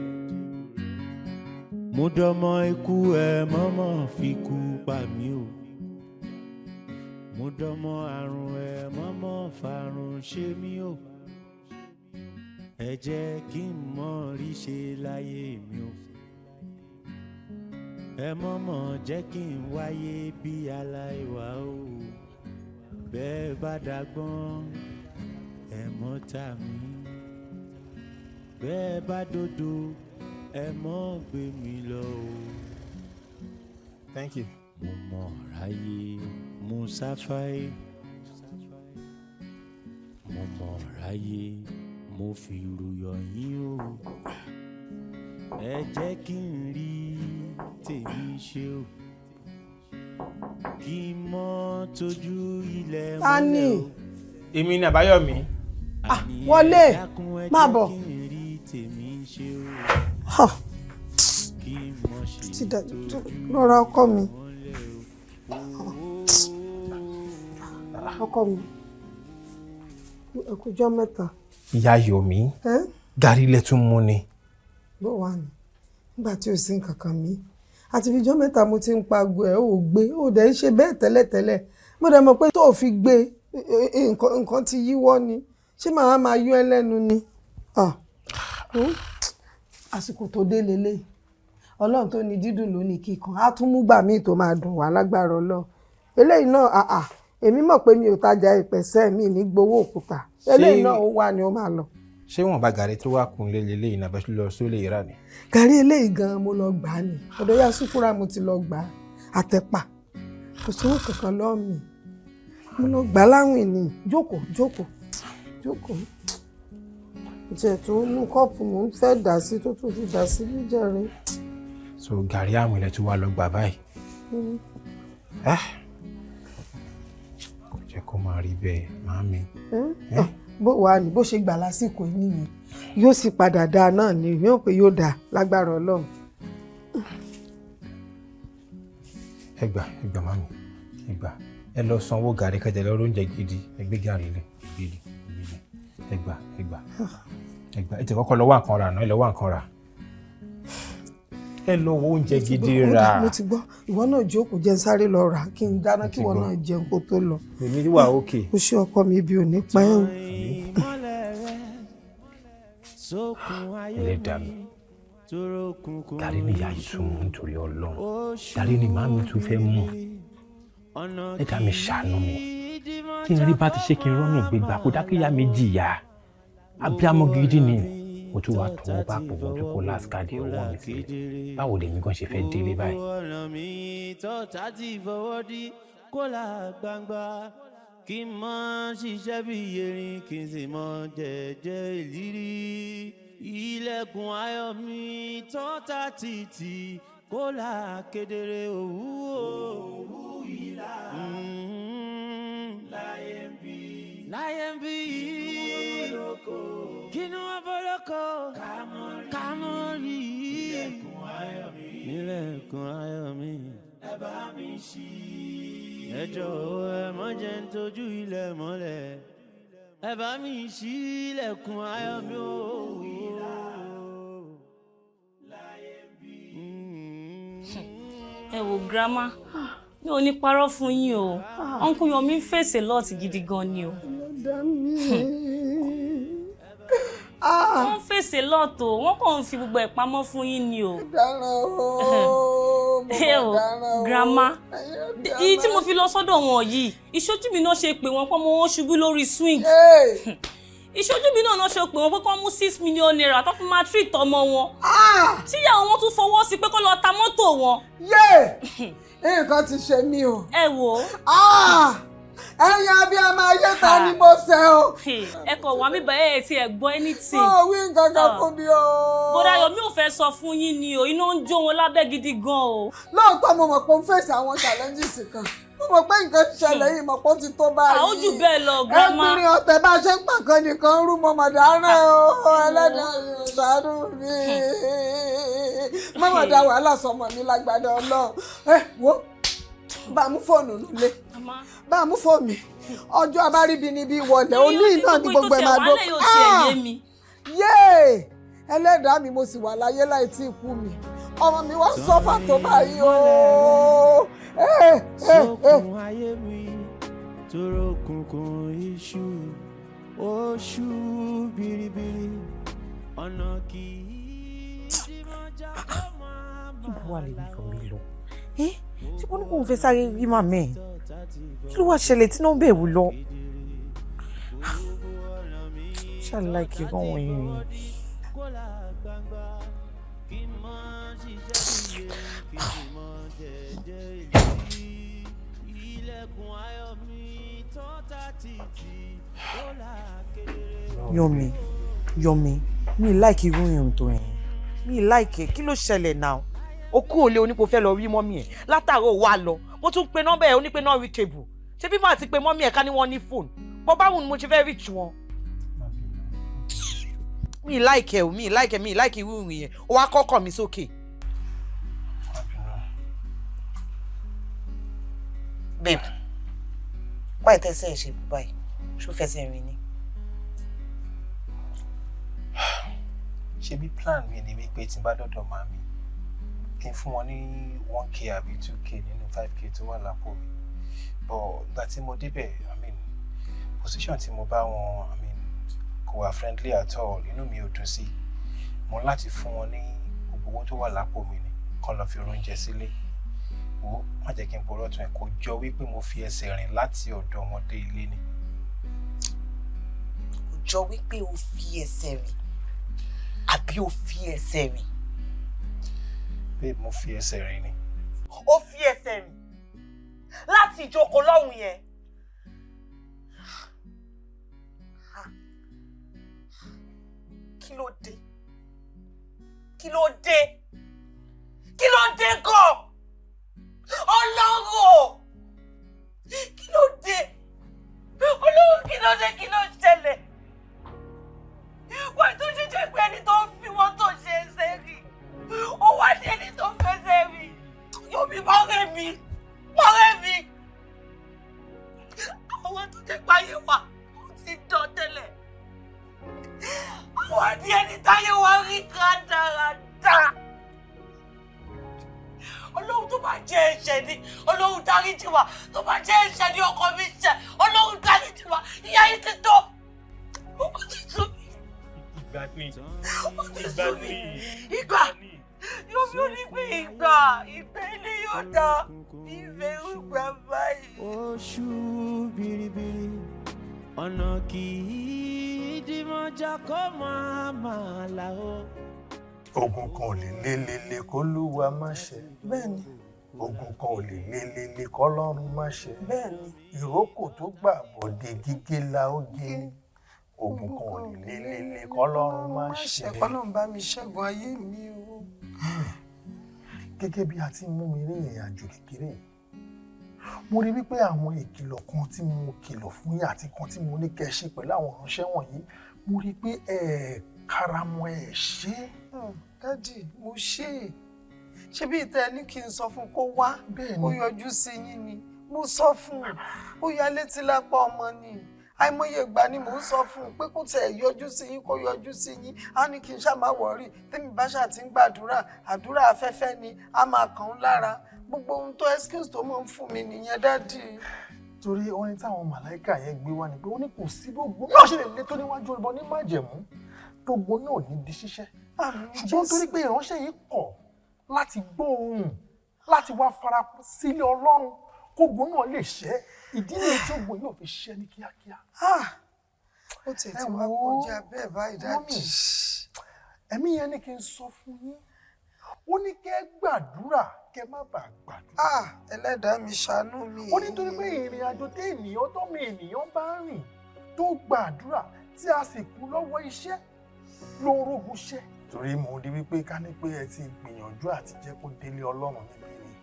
Mo dọmọ ikú ẹ mọ́mọ́ fi kú pa mí o. Mo dọmọ àrùn ẹ mọ́mọ́ fàrùn ṣe mí o. Ẹ jẹ́ kí n mọ̀ rí ṣe láyé mi o. Ẹ mọ̀mọ́ jẹ́ kí n wáyé bí aláìwá o. Bẹ́ẹ̀ bá dàgbọ́n ẹ mọ̀ tà mí. Bẹ́ẹ̀ bá dodo ẹ mọ̀ gbé mi lọ o. Thank you. Mo mọ̀ ráyé mo sáfáyé. Mo mọ̀ ráyé mo fi ruyọ̀ yín o. Ẹ jẹ́ kí n rí tèmi ṣe o. Kí n mọ́ tójú ilẹ̀ Sanni. o. Èmi ni Àbáyọ̀mí. Wọlé máa bọ̀. Ti dà lọ́ra ọkọ mi. Ọkọ mi. Ẹkùjọ́ mẹ́ta. Ìyá Yomi. Gàrí ilẹ̀ tún mú ni. Bó wà ní? Nígbà tí ò sí nǹkan kan mi. Àti fíjọ́ mẹ́ta mo ti ń pagbo ẹ̀ ò gbé. Ó dẹ̀ ń ṣe bẹ́ẹ̀ tẹ́lẹ̀tẹ́lẹ̀. Mo dẹ̀ mọ̀ pé tó o fi gbé nǹkan ti yíwọ́ ni. Ṣé màá máa yọ ẹ́ lẹ́nu ni? Àsìkò tó dé lélẹ̀. Ọlọ́run tó ní dídùn ló ní kíkan. Á tún mú gbà míì tó máa dùn wá lágbára Ọlọ́run. Eléyìí náà èmi mọ̀ pé mi ò tajà ìpẹ̀sẹ̀ mi ní gbowó òkúta. Eléyìí náà ó wà ní ó máa lọ. Ṣé wọn bá gàrí tó wà kún lélẹ̀ iná bẹ́ẹ̀ lọ sólè ìrà ni? Gàrí eléyìí gan mo lọ gbà á ni. Ọ̀dọ̀ yá Súkúrà mo ti lọ gbà á. Àtẹ̀pà. Kò sówó kankan lọ́ọ̀ mi. Mo lọ gbà á láwìn ni. Jókòó. Jẹ́ tó nú kọ́ọ̀pù mò ń fẹ́ dà sí tó tún fi dà sí níjẹ̀rin. So gàrí àwọn ilẹ̀ tó wà lọ gbà báyìí. Kò jẹ́ kó máa rí bẹ́ẹ̀ màámi. Bó wà ní bó ṣe gbà lásìkò nìyẹn yóò sì padà dáa náà ni mi ò pé yóò dáa lágbára Ọlọ́run. Ẹ gbà màámi ẹ gbà ẹ lọ sanwó gàrí kẹjẹ lọ oúnjẹ gidi ẹ gbé gàrí lẹ gidi ẹ gbà ẹ ti kọ́kọ́ lọ wá nǹkan rà náà ẹ lọ wá nǹkan rà. ẹ lọ wo oúnjẹ gidi rà. mo ti gbọ́ ìwọ náà jókòó jẹ́ sáré lọ rà kí n dáná kí ìwọ náà jẹun kó tó lọ. èmi wà òkè. o ṣe ọkọ mi ibi ò ní pa ẹ́ o. ẹlẹ́dàá mi dárí ni ìyá yìí tún mú nítorí ọlọ́run dárí ni màmí tún fẹ́ mú ẹ̀dá mi ṣàánú mi kí n rí bá ti ṣe kí n rọ́nà ìgbégbá kó dákẹ́yà mi jìyà abiyamọ gidi ni mo tún wá tó wọn bá pò wọn tó kó lásìkàdé ọwọ́ mi sílẹ̀ báwo lèmi gan ṣe fẹ́ délé báyìí. kí n mọ ṣiṣẹ́ bí erin kí n sì mọ jẹ́jẹ́ ìlírí ilẹ̀kùn ayọ̀ mi tọ́ta títì kó là kedere òwú ìlà láyé ń bí kínú ọbọlọkọ kámọrí ilẹ̀kùn ayọ̀ mi ẹ bá mi ṣí ẹ jọ̀wọ́ ẹ má jẹ́ n tójú ilẹ̀ mọ́lẹ̀ ẹ bá mi ṣí ilẹ̀kùn ayọ̀ mi o. ẹ wo grandma mi ò ní parọ́ fún yín o uncle Yomi ń fèsì lọ́ọ̀tì gidi gan ni o. wọ́n ń fèsì lọ́ọ̀tò wọ́n kàn ń fi gbogbo ẹ̀ pamọ́ fún yín ni o. Grandma èyí tí mo fi lọ sọ́dọ̀ wọn yìí ìṣojú mi náà ṣe pé wọ́n pọ́ mọ́ wọn ṣubú lórí swing ìṣojú mi náà ṣe pé wọ́n pé kọ́ mú 6 million naira tó fi máa treat ọmọ wọn tíyàwó wọn tún fọwọ́ sí pé kó lọ ta mọ́tò wọn. nǹkan ti ṣe mí o. ẹ wò ó. ẹ̀yin abiyamọ ayé ta ni mo ṣe o. ẹ kọ̀ wá mi bàyẹ̀ ẹ̀ tí ẹ gbọ́ anything. ó wí nǹkan kan fún mi o. bọ́dà Yomi ò fẹ́ sọ fún yín ni o iná ń jó wọn lábẹ́ gidi gan o. lóòótọ́ mo mọ̀ pé ó ń fèsì àwọn challenges kan mo mọ̀ pé nǹkan ti ṣẹlẹ̀ yìí mọ̀ pé ó ti tó báyìí. àwọn jù bẹ́ẹ̀ lọ grandma. ẹgbìnrin ọ̀tẹ̀ bá ṣe ń pàkan nìkan rú mo mọ̀ dáná o ẹlẹ́dàá ìṣàánú mi. mọ̀mọ́ da wàhálà sọmọ mi lágbádá ọlọ́run. wo bá a mú fóònù nílé bá a mú fóònù mi ọjọ́ abáríbi níbi ìwọlẹ̀ oní iná ní gbogbo ẹ̀ máa dó. yéè ẹlẹ́dàá mi mo sì wà láyé láì tí ì kú mi ọmọ mi wá sọ́fà tó báyìí o. sókun ayé mi tóró kùnkùn iṣu oṣù biribiri ọ̀nà kì í dìmọ̀jà kó máa bá. ibo wà lè ní Yomi lọ tí wọ́n ní kò ń fẹ́ sáré rí màmá ẹ̀ kí ló wá ṣẹlẹ̀ tí nọ́mbà ẹ̀ wù lọ. ṣàlàyé kí wọ́n wọ̀nyí rí. Yomi mi like irú ìrìn tó yẹn mi like kí ló ṣẹlẹ̀ náà o kú òlé onípo fẹ́ lọ rí mọ́mí ẹ̀ látàárọ̀ wá lọ mo tún pe nọ́mbà ẹ̀ onípe náà reachable ṣé bí màá ti pe mọ́mí ẹ̀ ká ní wọ́n ní fóònù bọ́ báwo ni mo ṣe fẹ́ reach wọn. mi like ẹ o mi like irú ìrìn yẹn o wá kọ́kọ́ mi sókè. babe báyìí tẹ́sẹ̀ ẹ̀ ṣe báyìí ṣó fẹsẹ̀ rìn ni. ṣe bí plan mi ni wípé tí n bá dọ́dọ̀ màmí kí n fún wọn ní 1k àbí 2k nínú 5k tó wà lápò mi but ìgbà tí mo débẹ̀ position tí mo bá wọn kò wà friendly at all inú mi ò dùn sí mo láti fún wọn ní gbogbo owó tó wà lápò mi ni kàn lọ fi oúnjẹ sílé wo má jẹ́ kí n borọ́ tún ẹ̀ kó jọ wípé mo fi ẹsẹ̀ rìn láti ọ̀dọ̀ wọn dé ilé ni. kò jọ wípé o fi ẹsẹ̀ rìn àbí o fi ẹsẹ̀ rìn. babe mo fi ẹsẹ̀ rìn ni. o fi ẹsẹ̀ rìn láti ìjókòó lọ́hùn yẹn. kí ló dé gan ọlọ́run kí ló dé kí ló ṣẹlẹ̀ wọ́n tó ṣe jẹ́ pé ẹni tó ń fi wọ́n tó ṣe ẹsẹ̀ rí ó wá ní ẹni tó fẹsẹ̀ rí Yomi mọ́rẹ́ mi àwọn tó jẹ́ páyé wa ó ti dán tẹ́lẹ̀ àwọn ní ẹni táyé wa rí rádaràdà Ọlọ́run tó bá jẹ́ ẹ̀ṣẹ̀ ni Ọlọ́run dáríjì wá tó bá jẹ́ ẹ̀ṣẹ̀ ni ọkọ mi ṣẹ̀ Ọlọ́run dáríjì wá ìyá yìí ti tó ó ti tó mi. Ìgbà ni ìgbà yóò fi onígbé ìgbà ìfẹ́ ilé yóò dá ìfẹ́ ìgbà báyìí. Oṣù biribiri ọ̀nà kì í dìmọ̀jà kó máa là ó. Ogun kan ò lè lélele kó lúwa má ṣe. Bẹ́ẹ̀ni. Ogun kan ò lè lélele kọ́lọ́run má ṣe. Bẹ́ẹ̀ni. Ìrókò tó gbà bọ̀dé gígé la ó gé. Ogun kan ò lè lélele kọ́lọ́run má ṣe. Ọlọ́run bá mi ṣẹ́gun ayé mi o. Gẹ́gẹ́ bí a ti mú mi rí ìrìn àjò kékeré yìí, mo rí wípé àwọn ìkìlọ̀ kan tí mo kìlọ̀ fún yín àti kan tí mo ní kẹ́ ṣe pẹ̀lú àwọn ìránṣẹ́ wọ̀nyí, mo rí pé karamọ́ ṣe. Dádì, mo ṣe é. Ṣé bí ìtẹ́ ní kí n sọ fún kó wá, kó yọjú sí yín ni? Mo sọ fún un, ó ya létí lápá ọmọ ni. Àìmọye ìgbà ni mò ń sọ fún un pé kó tẹ̀ yọjú sí yín, kó yọjú sí yín. Á ní kí n ṣá máa wọ̀rí. Tèmi bá ṣáà ti ń gbàdúrà, àdúrà afẹ́fẹ́ ni, á máa kàn án lára. Gbogbo ohun tó excuse tó mọ̀ ń fún mi nìyẹn, Dádì. Torí orin táwọn màláìkà yẹn gbé wá ni pé ó ní kò sí gbogbo náà ṣe lè lé tó níwájú ìbọn ní májẹ̀mú gbogbo náà ní di ṣíṣẹ́. Ṣùgbọ́n torí pé ìránṣẹ́ yìí kọ̀ láti gbọ́ ohùn láti wá fara sílé Ọlọ́run kógun náà lè ṣẹ́ ìdí nìyí tí ogun yóò fi ṣẹ́ ní kíákíá. Ó tiẹ̀ ti wá kọjá bẹ́ẹ̀ báyìí, Dádì. Ẹ̀mí yẹn ní kí n sọ fún yín ó ní kẹ́ gbàdúrà kẹ́ má bàa gbàdúrà. Ẹlẹ́dàá mi ṣàánú mi. Ó ní torí pé ìrìn àjò tí ènìyàn tọ́mọ ènìyàn bá rìn tó gbàdúrà tí a sì kú lọ́wọ́ iṣẹ́ ló ń rógun ṣẹ́. Torí mo rí wípé ká ní pé ẹ ti gbìyànjú àti jẹ́ kó délé Ọlọ́run níbi ni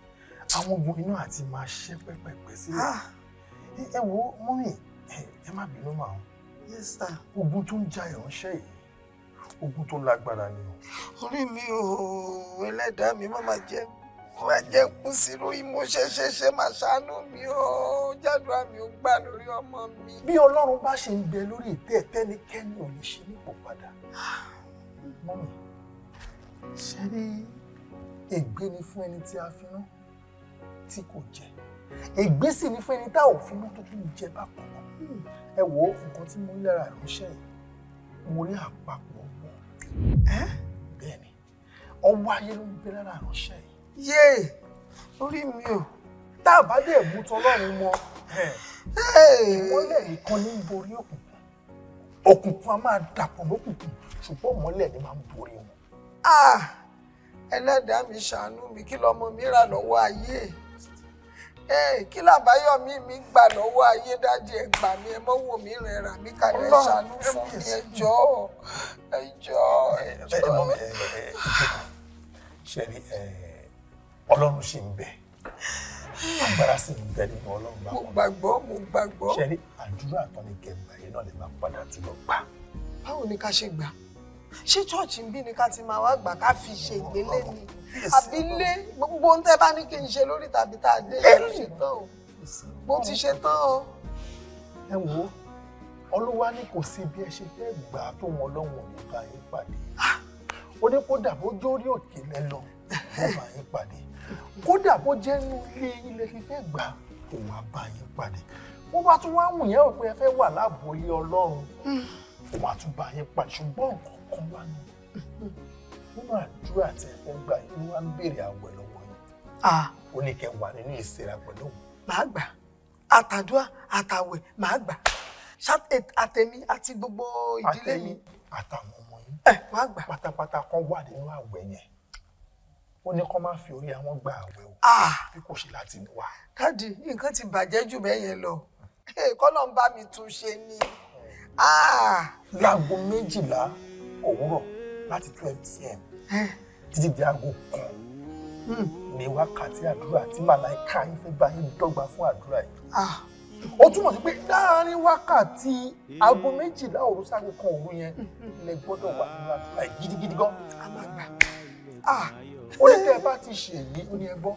àwọn ogun inú àti máa ṣẹ́ pẹ́pẹ́pẹ́ sílẹ̀. Ẹ wo mọ́mì ẹ má bínú mà ó. Yes sir. Ogun tó ń ja ìránṣẹ́ yìí ogun tó lágbára ni o. Orí mi ò Ẹlẹ́dàá mi má jẹ́ kú sí lórí mo ṣẹ̀ṣẹ̀ máa ṣàánú mi o. Jádùá mi ò gbà lórí ọmọ mi. Bí Ọlọ́run bá ṣe ń bẹ lórí ìtẹ́ tẹ́nikẹ́ni ò lè ṣe nípò padà. Mọ́mì ṣe rí ègbé ni fún ẹni tí a fi rán tí kò jẹ. Ègbé sì ni fún ẹni tá ò fi rán tó tún jẹ bákan náà. Ẹ wo nǹkan tí mo ń lára ìránṣẹ́ yìí mo rí àpapọ̀ ọgbọ́n. Bẹ́ẹ̀ ni ọwọ́ ayé ló ń bẹ lára ìránṣẹ́ yìí. Yé orí mi ò. Tá a bá dẹ̀ mú tọlọ́run mọ́ ìmọ́lẹ̀ nìkan ní ń borí òkùnkùn. Òkùnkùn a máa dàpọ̀ mọ́kùnkùn ṣùgbọ́n ìmọ́lẹ̀ ni máa ń borí wọn. Ẹlẹ́dàá mi ṣàánú mi kí lọmọ mi rà lọ́wọ́ ayé. Kí làbáyọ̀mí mi gbà lọ́wọ́ ayé, Dádì ẹ gbà mí ẹ mọ́ wò mí rẹ̀ rà mí kalẹ̀ ṣàánú fún mi ẹ jọ̀ọ́ ẹ jọ̀ọ́. Ṣé rí Ọlọ́run ṣì ń bẹ agbára sì ń bẹ nínú Ọlọ́run bá wọn. Mo gbàgbọ́. Ṣé rí àdúrà tán ní kẹgbà yìí náà lè máa padà tí lọ gbà. Báwo ni ká ṣe gbà? Ṣé ṣọ́ọ̀ṣì ń bí ni ká ti máa wá gbà ká fi ṣe ìgbélé ni? Àbí ilé gbogbo ohun tẹ́ bá ní kí n ṣe lórí tàbí tá a dé ṣe tán o. Mo ti ṣe tán o. Ẹ wo Olúwa ní kò sí bí ẹ ṣe fẹ́ gbà á tó wọn lọ́wọ́ ní bá yín pàdé. Ó ní kódà bó jórí òkè lẹ lọ bó bá yín pàdé. Kódà bó jẹ́ inú ilé fífẹ́ gbà kó wá bá yín pàdé. Bó bá tún wá wù yẹn ò pé ẹ fẹ́ wà láàbò ilé Ọlọ́run kó wá tún bá yín pàdé ṣùgbọ́n nǹkan kan wá ní. Nínú àdúrà tí ẹ fẹ́ gbà yín wá ń béèrè àwẹ̀ lọ́wọ́ yín. Ó ní kẹ́ wà nínú ìsera pẹ̀lú òun. Màá gbà àtàdúrà àtàwẹ̀ màá gbà àtẹ̀mí àti gbogbo ìdílé mi. Àtàwọn ọmọ yín. Màá gbà. Pátápátá kan wà nínú àwẹ̀ yẹn. Ó ní kó má fi orí àwọn gba àwẹ̀ o. Bí kò ṣe láti wá. Dádì nǹkan ti bàjẹ́ jù bẹ́ẹ̀ yẹn lọ. Kọ́lọ̀ ń bá mi tún ṣe ni. Láago 12 òwúrọ̀ láti 12 PM títí di aago 1 ní wákàtí àdúrà tí màláìka yín fẹ́ bá yín dọ́gba fún àdúrà yìí. Ó túmọ̀ sí pé láàárín wákàtí aago 12 òru sí aago 1 òru yẹn lẹ gbọ́dọ̀ wà nínú àdúrà yìí gidigidi gan. Ó ní tẹ́ ẹ bá ti ṣe èyí ó ní ẹ gbọ́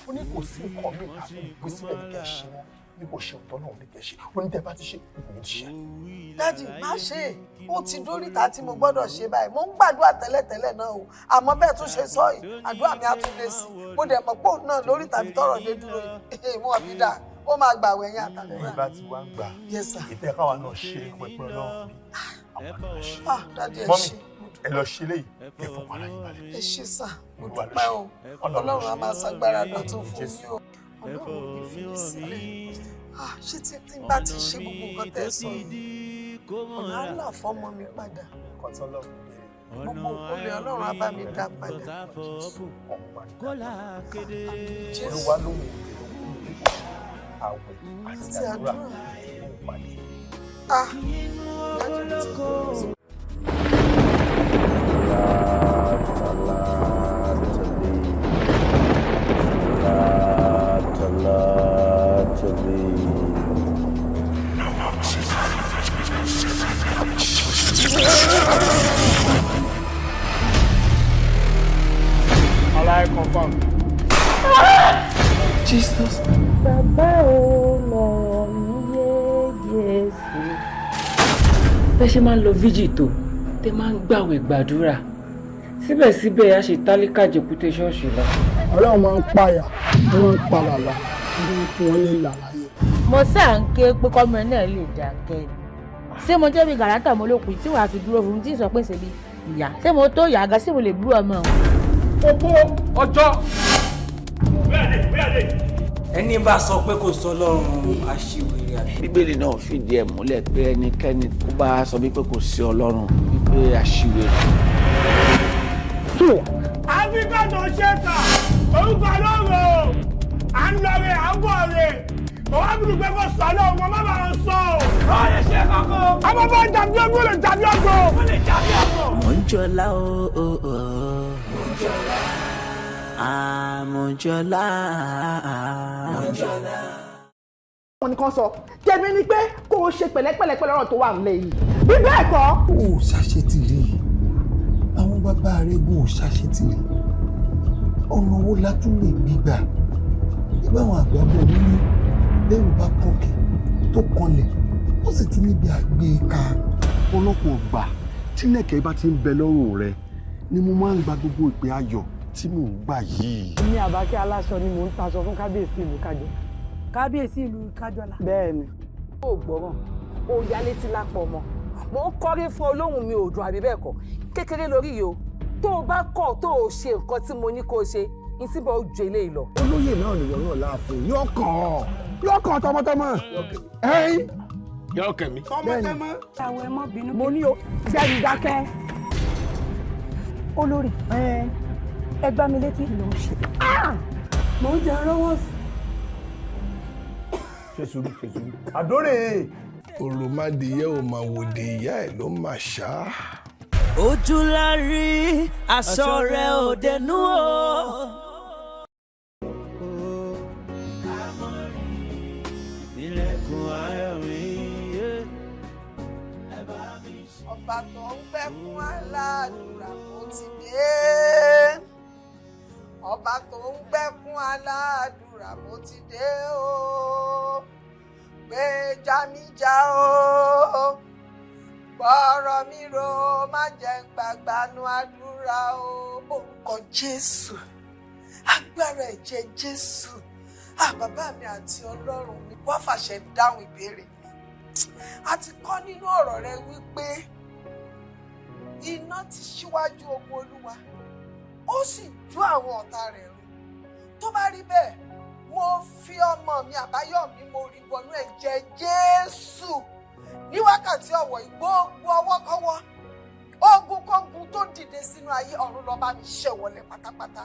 ó ní kò sí nǹkan mi tàbí ìgbé sílẹ̀ ní kẹ́ ṣe wọn bí kò ṣe ọ̀tọ̀ náà ní kẹ́ ṣe ó ní tẹ́ bá ti ṣe ìkòwò ti ṣe. dájì má ṣe ó ti dóríta tí mo gbọ́dọ̀ ṣe báyìí mo ń gbàdúrà tẹ́lẹ̀tẹ́lẹ̀ náà o àmọ́ bẹ́ẹ̀ tún ṣe sọ yìí àdúrà mi á tún lé sí i mo dẹ̀ mọ̀ pé òun náà lórí tàbí tọrọ dé dúró yìí wọn bí dà ó máa gbà wẹ̀yìn àtàlẹ́. lẹ́yìn bá ti wá ń gbà ìtẹ́ káwa náà ṣe pẹpẹ ọlọ́run àwọn náà ṣe. mọ́mí ẹ lọ ṣe léyìí kẹ́ fún para yín balẹ̀. ẹ ṣe sà mo dúpẹ́ o ọlọ́run á máa ṣàgbára dọ̀tún fún mi o ọlọ́run ò ní fi mí sílẹ̀ ṣé tí n bá ti ṣe gbogbo nǹkan tẹ́ sọ yìí ọ̀nà àlà fọ́mọ mi padà kọ́tọ́ lọ́run gbogbo olè ọlọ́run á bá mi dá padà. olúwa ló wù àwẹ̀ àti àdúrà ìpàdé. I confirm. Jesus. Bàbá o lọ mí yé Jésù. Bẹ́ ṣe máa ń lọ fíjì tó, tẹ máa ń gbàwẹ̀ gbàdúrà. Síbẹ̀síbẹ̀ a ṣe tálíkà jẹkútẹ ṣọ́ọ̀ṣì lọ. Ọlọ́run máa ń pààyà, wọ́n máa ń pa làlà, wọ́n lè là láyé. Mo sáà ń ké pé kọ́mọ náà lè dákẹ́ ni. Ṣé mo jẹ́ bí gàràtà mo lókun tí wàá fi dúró fún mi tí ì sọ pé ṣe bí ìyá? Ṣé mo tó yàgá sí mo lè bú ọmọ òun? Oko ọjọ́. Ẹni bá sọ pé kò sọ Ọlọ́run aṣiwèrè àbí. Bíbélì náà fìdí ẹ̀ múlẹ̀ pé ẹnikẹ́ni tó bá sọ wípé kò sí Ọlọ́run wípé aṣiwèrè. Áfíríkà tó ṣe kà orúkọ lọ́rọ̀ à ń lọ rẹ̀ à ń bọ̀ rẹ̀ bọ̀wá bìrù pé kò sọ lọ́wọ́ wọn má bàa sọ ọ́. Ó lè ṣe kankan. Àwọn bá jàbí ọgbọ́n lè jàbí ọgbọ́n. Ó lè jàbí ọgbọ́n. Mo ń jọlá o. Mọ̀njọ́lá. Wọ́n ní kan sọ tẹ̀mí ni pé kó o ṣe pẹ̀lẹ́pẹ̀lẹ́ pẹ̀lú ọ̀rọ̀ tó wà nílẹ̀ yìí bí bẹ́ẹ̀ kọ́. ó ṣàṣetì rí àwọn bàbá rẹ̀ bó ṣàṣetì rí ọ̀nà owó látún lè gbígbà nígbà àwọn àgbàbọ̀ nínú lẹ́rù bá kọ̀kẹ́ tó kanlẹ̀ ó sì tún níbi àgbéká. ọlọ́pọ̀ gbà tí lẹ́kẹ̀ẹ́ bá ti ń bẹ lọ́rùn rẹ ni mo máa ń gba gbogbo ìpè ayọ̀ tí mò ń gbà yìí. Ní Àbákẹ́ aláṣọ ni mò ń taṣọ fún kábíyèsí ìlú Kájọ. Kábíyèsí ìlú Kájọlá. Bẹ́ẹ̀ni. ó gbọ́ràn ó yá létí lápọ̀ mọ́ mo ń kọrí fún olóhùn mi ò dùn àbí bẹ́ẹ̀ kọ́ kékeré lórí yìí o tó o bá kọ̀ tó o ṣe nǹkan tí mo ní kó o ṣe ní síbẹ̀ ó ju eléyìí lọ. olóyè náà nìyọ náà láàfin yóò kàn tọmọtọmọ ẹ̀yin yóò kàn mí. tọmọtọmọ. àwọn ẹmọ bínú. Mo ní o jẹ́rìí dákẹ́. Olórí ẹ gbá mi létí ló ń ṣe. Mo ń jẹ rọ́wọ́ sí. ṣe sùúrù. àdórè. òròmọdìyẹ ò máa wòde ìyá ẹ̀ ló máa ṣá. ojú la rí aṣọ rẹ̀ ò dẹnu o. Ilekun ayọ̀ mi. Ọba tó ń gbẹ́kún aládùúrà mo ti dé. Ọba tó ń gbẹ́kún aládùúrà mo ti dé o. Gbèjà mi jà o. Gbọ́rọ̀ mi rò má jẹ́ gbàgbánu àdúrà o. Orúkọ Jésù, agbára ẹ̀jẹ̀ Jésù, bàbá mi àti Ọlọ́run mi wá fàṣẹ dáhùn ìbéèrè mi. A ti kọ́ nínú ọ̀rọ̀ rẹ wípé iná ti ṣíwájú ogun Olúwa ó sì jó àwọn ọ̀tá rẹ̀ run. Tó bá rí bẹ́ẹ̀ mo fi ọmọ mi Àbáyọ̀mí mo rí bọnú ẹ̀jẹ̀ Jésù ní wákàtí ọ̀wọ̀ gbogbo ọwọ́kọ́wọ́ ogunkógun tó dìde sínú ayé ọ̀run ló bá mi ṣẹ́ wọlé pátápátá.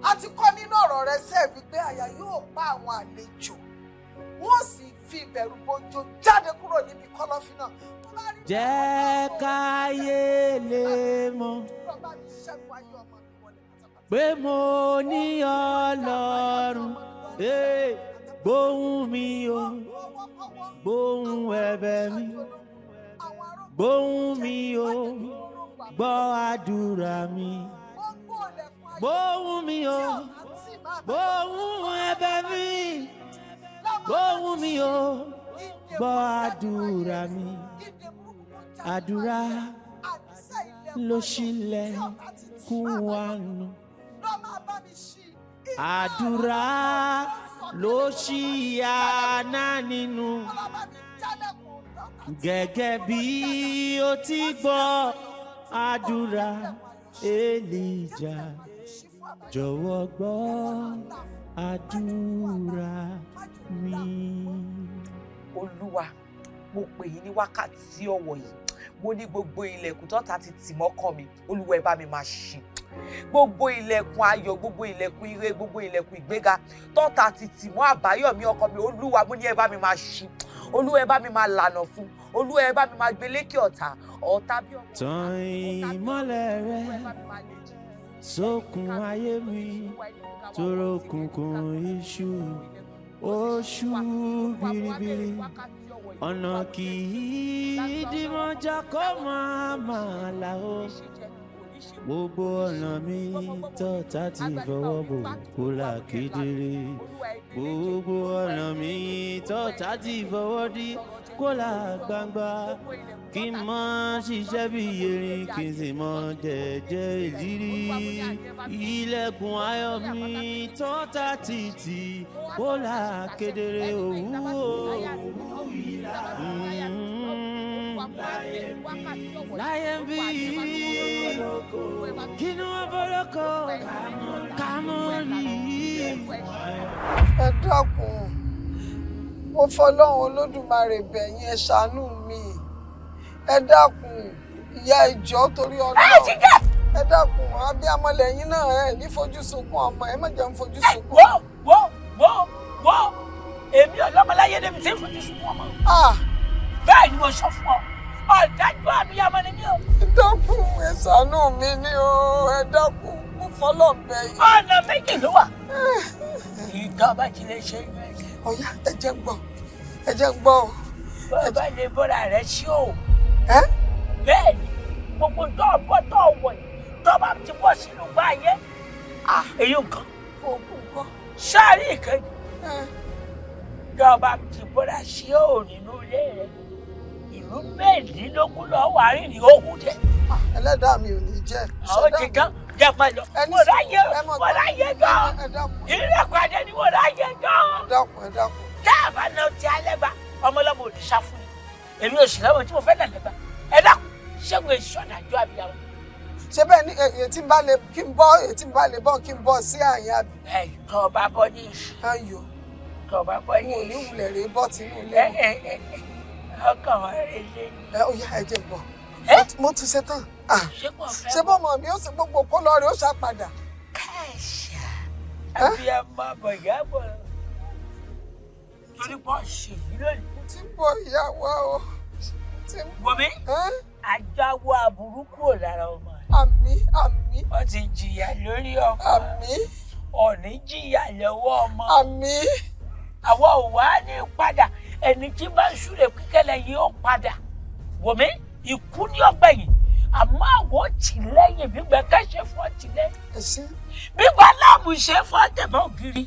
A ti kọ́ nínú ọ̀rọ̀ rẹ sẹ́ẹ̀ wípé àyà yóò pa àwọn àlejò wọ́n sì fi ìbẹ̀rù bojo jáde kúrò níbi kọ́lọ́fín náà. Jẹ́ káyé lè mọ̀ pé mo ní Ọlọ́run, gbóhùn mi o, gbóhùn ẹ̀bẹ̀ mi, gbóhùn mi o, gbọ́ àdúrà mi, gbóhùn mi o, gbóhùn ẹ̀bẹ̀ mi, gbóhùn mi o gbọ́ àdúrà mi àdúrà ló ṣílẹ̀kùn àánú àdúrà ló ṣí àánà nínú gẹ́gẹ́ bí ó ti gbọ́ àdúrà Èlíjà jọ̀wọ́ gbọ́ àdúrà mi. Olúwa mo pè yín ní wákàtí ọ̀wọ̀ yìí mo ní gbogbo ilẹ̀kùn tọ́ta ti tì mọ́kàn mi Olúwa ẹ bá mi máa ṣí gbogbo ilẹ̀kùn ayọ̀ gbogbo ilẹ̀kùn ire gbogbo ilẹ̀kùn ìgbéga tọ́ta ti tì mọ́ àbáyọ̀mí ọkọ mi Olúwa mo ní ẹ bá mi máa ṣí Olúwa ẹ bá mi máa lànà fún Olúwa ẹ bá mi máa gbé lékè ọ̀tá bí ọmọ. Tàn ìmọ́lẹ̀ rẹ sókun ayé mi torókùnkùn iṣu oṣù biribiri ọ̀nà kì í dìmọ̀jà kó máa là ó gbogbo ọ̀nà mi tọ́ta ti fọwọ́ bò kó là kedere gbogbo ọ̀nà mi tọ́ta ti fọwọ́ dí kó là gbangba kí n mọ ṣiṣẹ́ bí erin kí n sì mọ jẹ́jẹ́ ìlírí ilẹ̀kùn ayọ̀ mi tọ́ta ti tì kó là kedere òwúrò. láyé ń bí kí ni wọ́n fọlọ́kọ̀ ká mọ́ rí. ẹ dákun mo fọlọ́run Olódùmarè bẹ̀yìn ẹ ṣàánú mi ẹ dákun ìyá ìjọ torí Ọlọ́run ẹ dákun abiyamọ lẹ́yìn náà ẹ ní fojú sunkún ọmọ ẹ má jẹ́ ń fojú sunkún. wo èmi ọlọ́mọláyé débi tí ń fojú sunkún ọmọ bẹ́ẹ̀ ni mo sọ fún ọ ọ̀dájú abiyamọ ni mí o. ẹ dákun ẹ ṣàánú mi ni o ẹ dákun mo fọlọ́run bẹ̀yìn. ọ̀nà méjì ló wà ìjọba ti lè ṣe é. Ọ̀yá ẹ jẹ́ ń gbọ́ ẹ jẹ́ ń gbọ́ o. bàbá lè bọ́ra rẹ̀ sí o. bẹ́ẹ̀ ni gbogbo tó ọ̀bọ tó wọ̀ yìí tó bá ti bọ́ sínú gbá ayé èyí nǹkan sáré ìkẹyìn tó bá ti bọ́ra sí o nínú ilé rẹ̀ ìlú mẹ́rìndínlógún lọ wà rìnrìn ògùn jẹ. ẹlẹ́dàá mi ò ní jẹ́. àwọn ti tán jẹ́ pẹ̀lú mo ráyè gan ìrẹ́pàdé ni mo ráyè gan. ẹ dákun. tá a bá náà ti alẹ́ bá ọmọlọ́mọ ò ní sá fún mi èmi ò sì lọ́wọ́ tí mo fẹ́ nà lẹ́gbà ẹ dákun ṣẹ́gun èso ọ̀nàjọ́ àbíyáwó. ṣé bẹ́ẹ̀ ni ètí ń bá lè kí n bọ́ ètí ń bá lè bọ́ kí n bọ́ sí àyìn àbí. ẹ tó o bá bọ́ ní ìṣù. ayò tó o bá bọ́ ní ìṣù. mo ní wulẹ̀ rè bọ́ tinú ilé. ọkàn wa rè lé. ó yá ẹ jẹ́ bọ̀ mo ti ṣe tán. ṣé bọ́mọ mi ó sì gbogbo kó lọ rè ó ṣàpadà. káàṣà abiyamọ àbọ̀ ìyá bọ̀ torí bọ́ ṣe yìí lónìí. mo ti bọ ìyàwó o. wọ́mi àjáwọ́ aburú kúrò lára ọmọ rẹ̀. àmín àmín. wọ́n ti jìyà lórí ọmọ. àmín. ọ̀ní jìyà lọ́wọ́ ọmọ. àmín. àwọn ò wá ní padà ẹni tí bá ń súre kíkẹ́lẹ̀ yìí ó padà. wọ́mi ikú ní ọgbẹ̀yìn àmọ́ àwọn tìlẹ́yìn gbígbẹ́ kẹ́sẹ̀ fún tìlẹ́yìn. gbígbà láàmú ṣe fún àtẹ̀bọ̀ ògiri.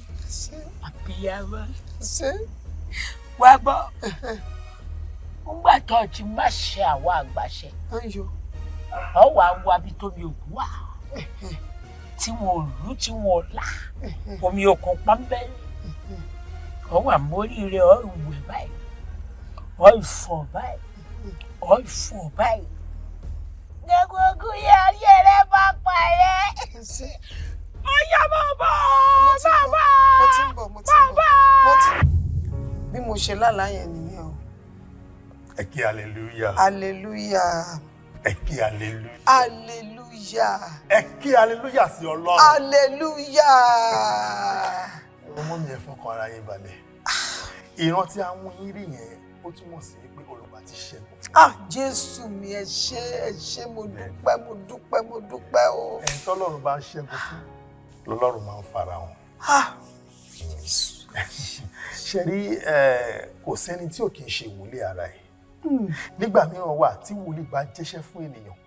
àbíyáwó. wá gbọ́ ńgbà tó o ti má ṣe àwọn àgbàṣe ọ wà á wá bí tómi òkú wà tí wọn ò lù tí wọn ò là omi òkun pọ́nbẹ́lẹ́ ọ wà mórí rẹ ọ ìwé báyìí ọ ìfọ̀ báyìí ọ ìfọ̀ báyìí gbogbo yẹrí rẹ bá parẹ́ ọyá bàbá bí mo ṣe lálàá yẹn nìyẹn o. ẹ kí hallelujah. hallelujah. ẹ kí hallelujah. hallelujah. ẹ kí hallelujah sí Ọlọ́run. hallelujah. ọmọ mi ẹ fọkàn ara yín balẹ̀ ìran tí àwọn yín rí yẹn ó túmọ̀ sí pé Olúwa ti ṣẹ́gun. Jésù mi ẹ ṣé mo dúpẹ́ o. ẹni tọ́lọ́run bá ń ṣẹ́gun fún lọ́lọ́run máa ń fara hàn. ṣe rí kò sẹ́ni tí ò kì í ṣe wòlíì ara ẹ̀ nígbà mìíràn wà tí wòlíì bá jẹ́ṣẹ́ fún ènìyàn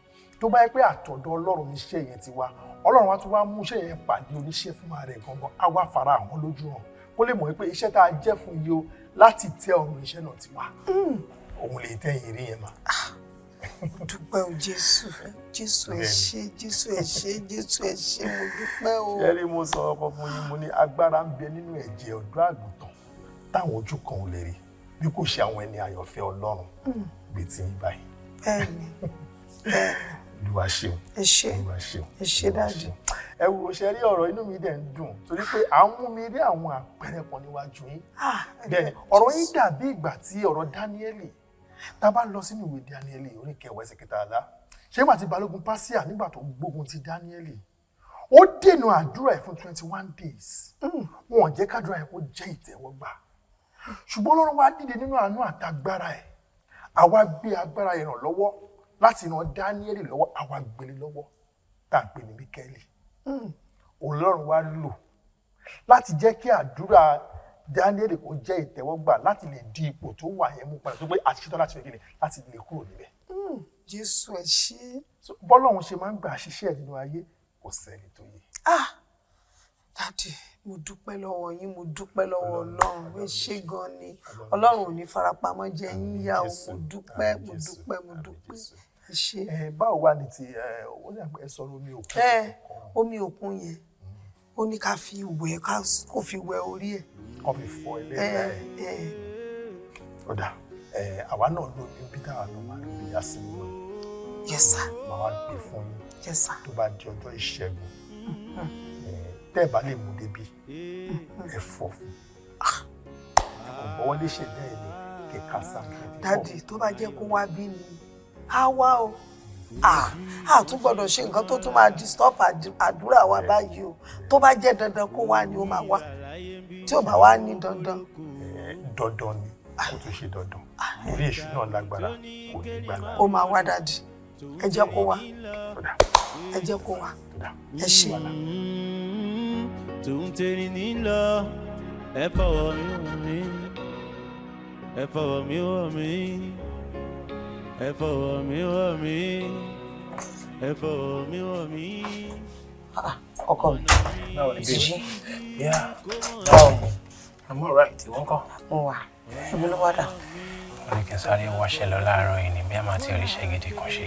tó bá yẹ pé àtọ̀dọ̀ Ọlọ́run níṣẹ́ yẹn ti wá Ọlọ́run wá tún wá mú iṣẹ́ yẹn pàdé oníṣẹ́ fún ara ẹ̀ gangan á wá fara hàn lójú hàn kò kó lè mọ̀ pé iṣẹ́ tá a jẹ́ fún yìí o láti tẹ ọ̀run iṣẹ́ náà ti wá òun lè tẹ̀yìn rí yẹn mà. dúpẹ́ o Jésù Jésù ẹ ṣé Jésù ẹ ṣé Jésù ẹ ṣé mo dúpẹ́ o. ṣẹ́rí mo sọ ọkọ fún yín mo ní agbára ń bẹ nínú ẹ̀jẹ̀ ọ̀dọ́ àgùntàn táwọn ojú kan ò lè rí bí kò ṣe àwọn ẹni àyànfẹ́ Ọlọ́run gbé tí yín báyìí. bẹ́ẹ̀ni Olúwa ṣeun ẹ ṣé Olúwa ṣeun ẹ ṣé dájú. ẹ wo ṣe rí ọ̀rọ̀ inú mi dẹ̀ ń dùn torí pé à ń mú mi rí àwọn àpẹẹrẹ kan níwájú yín. bẹ́ẹ̀ni ọ̀rọ̀ yín dàbí ìgbà tí ọ̀rọ̀ Dáníẹ́lì tá a bá lọ sínú ìwé Dáníẹ́lì orí 10 ẹsẹ̀ 13 ṣé ìgbà tí balógun Pásíà nígbà tó gbógun ti Dáníẹ́lì ó dènà àdúrà ẹ̀ fún 21 days wọn ò jẹ́ kádùrà ẹ̀ kó jẹ́ ìtẹ́wọ́gbà ṣùgbọ́n Ọlọ́run wá dìde nínú àánú àtagbára ẹ̀ àwa gbé agbára ìrànlọ́wọ́ láti ran Dáníẹ́lì lọ́wọ́ àwa gbélé lọ́wọ́ tá à ń pè ní Míkẹ́lì Ọlọ́run wá lò láti jẹ́ kí àdúrà Dáníẹ́lì kó jẹ́ ìtẹ́wọ́gbà láti lè di ipò tó wà yẹn mú padà tó pé àti ṣetán láti fẹ́ láti lè kúrò níbẹ̀. Jésù ẹ ṣé. bọ́lọ́run ṣe máa ń gbà ṣiṣẹ́ ẹ̀ nínú ayé kò sẹ́ni tó yẹ. dádì mo dúpẹ́ lọ́wọ́ yín mo dúpẹ́ lọ́wọ́ Ọlọ́run ẹ ṣé gan ni Ọlọ́run ò ní farapamọ́ jẹ yín yá o mo dúpẹ́ mo dúpẹ́ mo dúpẹ́ ẹ ṣé. báwo wá ní ti ó ní àgbẹ̀ sọ̀rọ̀ omi òkun. omi òkun yẹn ó ní ká fi wẹ̀ kó fi wẹ̀ orí ẹ̀. kó fi fọ ẹlẹ́dàá ọ̀dà àwa náà ló ní peter àná máa ń gbé yá sí mímọ́. Yes sir. màá wá gbé fún yín. Yes sir. tó bá di ọjọ́ ìṣẹ́gun tẹ́ ẹ̀ bá lè mú débi ẹ fọ́ fún kò bọ́wọ́ lè ṣe bẹ́ẹ̀ ni kẹ̀kẹ́ sáà. dádì tó bá jẹ́ kó wá bí ni á wá o a tún gbọ́dọ̀ ṣe nǹkan tó tún máa disturb àdúrà wa báyìí o tó bá jẹ́ dandan kó wá ni ó máa wá tí ò bá wá ní dandan. dandan ni kó tún ṣe dandan orí èṣù náà lágbára kò ní gbà náà. ó máa wá dádì ẹ jẹ́ kó wá ẹ jẹ́ kó wá ẹ ṣé. tó ń tẹ̀lé nílọ ẹ fọwọ́ mi wọ̀ mí ẹ fọwọ́ mi wọ̀ mí ẹ fọwọ́ mi wọ̀ mí ẹ fọwọ́ mi wọ̀ mí. ọkọ mi báwo ni bíi báwo ni I'm all right ìwọ ńkọ́. mo wà ibi ló wá dà. wọ́n ní kí n sáré wáṣẹ́ lọ láàárọ̀ yìí ní bí a máa ti rí iṣẹ́ gidi kan ṣe.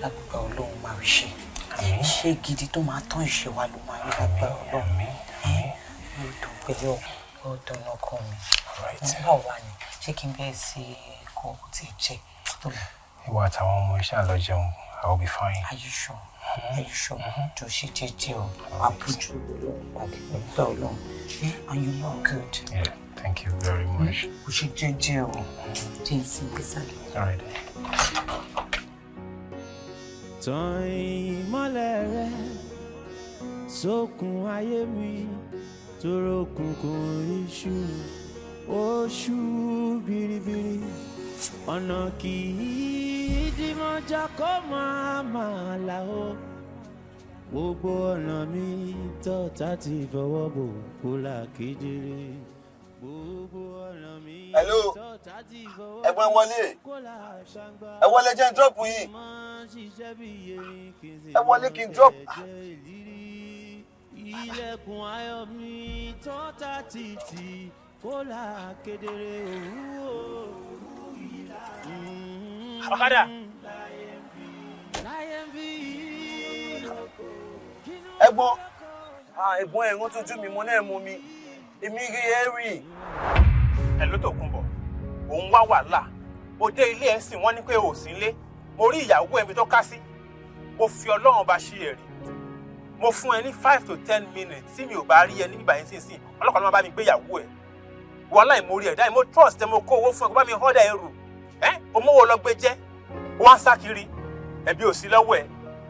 lágbègbè Ọlọ́run máa rí ṣe iṣẹ́ gidi tó máa tán ìṣe wa ló máa rí lágbègbè Ọlọ́run. mo dùn pẹ̀lú ọ̀dọ́ ọkọ mi mo bá wà ní ṣé kí n bẹ́ẹ̀ sí kó tí ì jẹ́ tó lọ. ìwọ àtàwọn ọmọ iṣẹ́ àlọ́ jẹun I will be fine. Are you sure? Are you sure? Jọ ṣe jẹ́jẹ́ o àbújù pàdé pẹ̀lú Ọlọ́run and you look good. Yeah, thank you very much. Kò ṣe jẹ́jẹ́ o jẹ́ ìsìn ìgbésàlẹ̀. All right. Tan ìmọ́lẹ̀ rẹ sókun ayé mi torókùnkùn iṣu oṣù biribiri ọ̀nà kì í dìmọ̀jà kó máa là ó gbogbo ọ̀nà mi tọ́ta ti fọwọ́ bò kó là kedere gbogbo ọ̀nà mi tọ́ta ti fọwọ́ bò ẹ̀gbọ́n wọlé ẹ wọlé jẹ́ n drop yìí ẹ wọlé kí n drop. Ilekun ayọ̀ mi tọ́ta ti tì kó là kedere òwúrò. ọ̀kadà. ẹ̀gbọ́n ẹ̀gbọ́n ẹ̀rún tójú mi mo náà mú mi èmi rí eerie. ẹ ló tó kún bọ̀ òun wá wàhálà ó dé ilé ẹ̀ sìn wọ́n ní pé ò sí ilé mo rí ìyàwó ẹ̀mí tó ká sí mo fi Ọlọ́run bá ṣí ẹ̀rí mo fún ẹ ní 5 to 10 minutes tí mi ò bá rí ẹ ní bíbá yẹn sínsìn ọlọ́pàá ló máa bá mi gbé ìyàwó ẹ wàhálà ìmórí ẹ̀dá ìmó trust ẹ mo kó owó fún ẹ kó bá mi họ́dà ẹrù omówó lọ gbé jẹ́ ó wá ń sá kiri ẹ̀bí ò sí lọ́wọ́ ẹ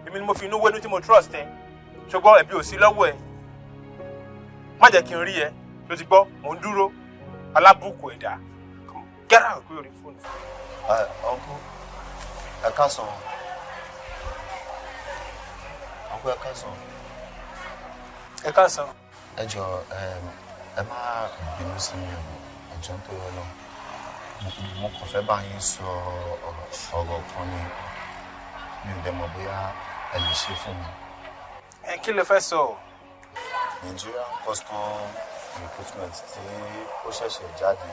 èmi ni mo fi inú wẹ́nu tí mo trust ẹ ṣùgbọ́n ẹ̀bí ò sí lọ́wọ́ ẹ má jẹ́ kí n rí ẹ ló ti gbọ́ mò ń dúró alábùkù ẹ̀dá get out kúrò ní fóònù. ọkọ ẹ káàsán ọkọ ẹ káàsán. ẹ káàsán. ẹ jọ ẹ má bínú sí mi ẹ jọ̀ọ́ nítorí Ọlọ́run mo kàn fẹ́ bá yín sọ ọ̀rọ̀ kan ni mi ò dẹ̀ mọ̀ bóyá ẹ lè ṣe fún mi. Kí ló fẹ́ sọ? Nigerian custom recruitment tí ó ṣẹ̀ṣẹ̀ jáde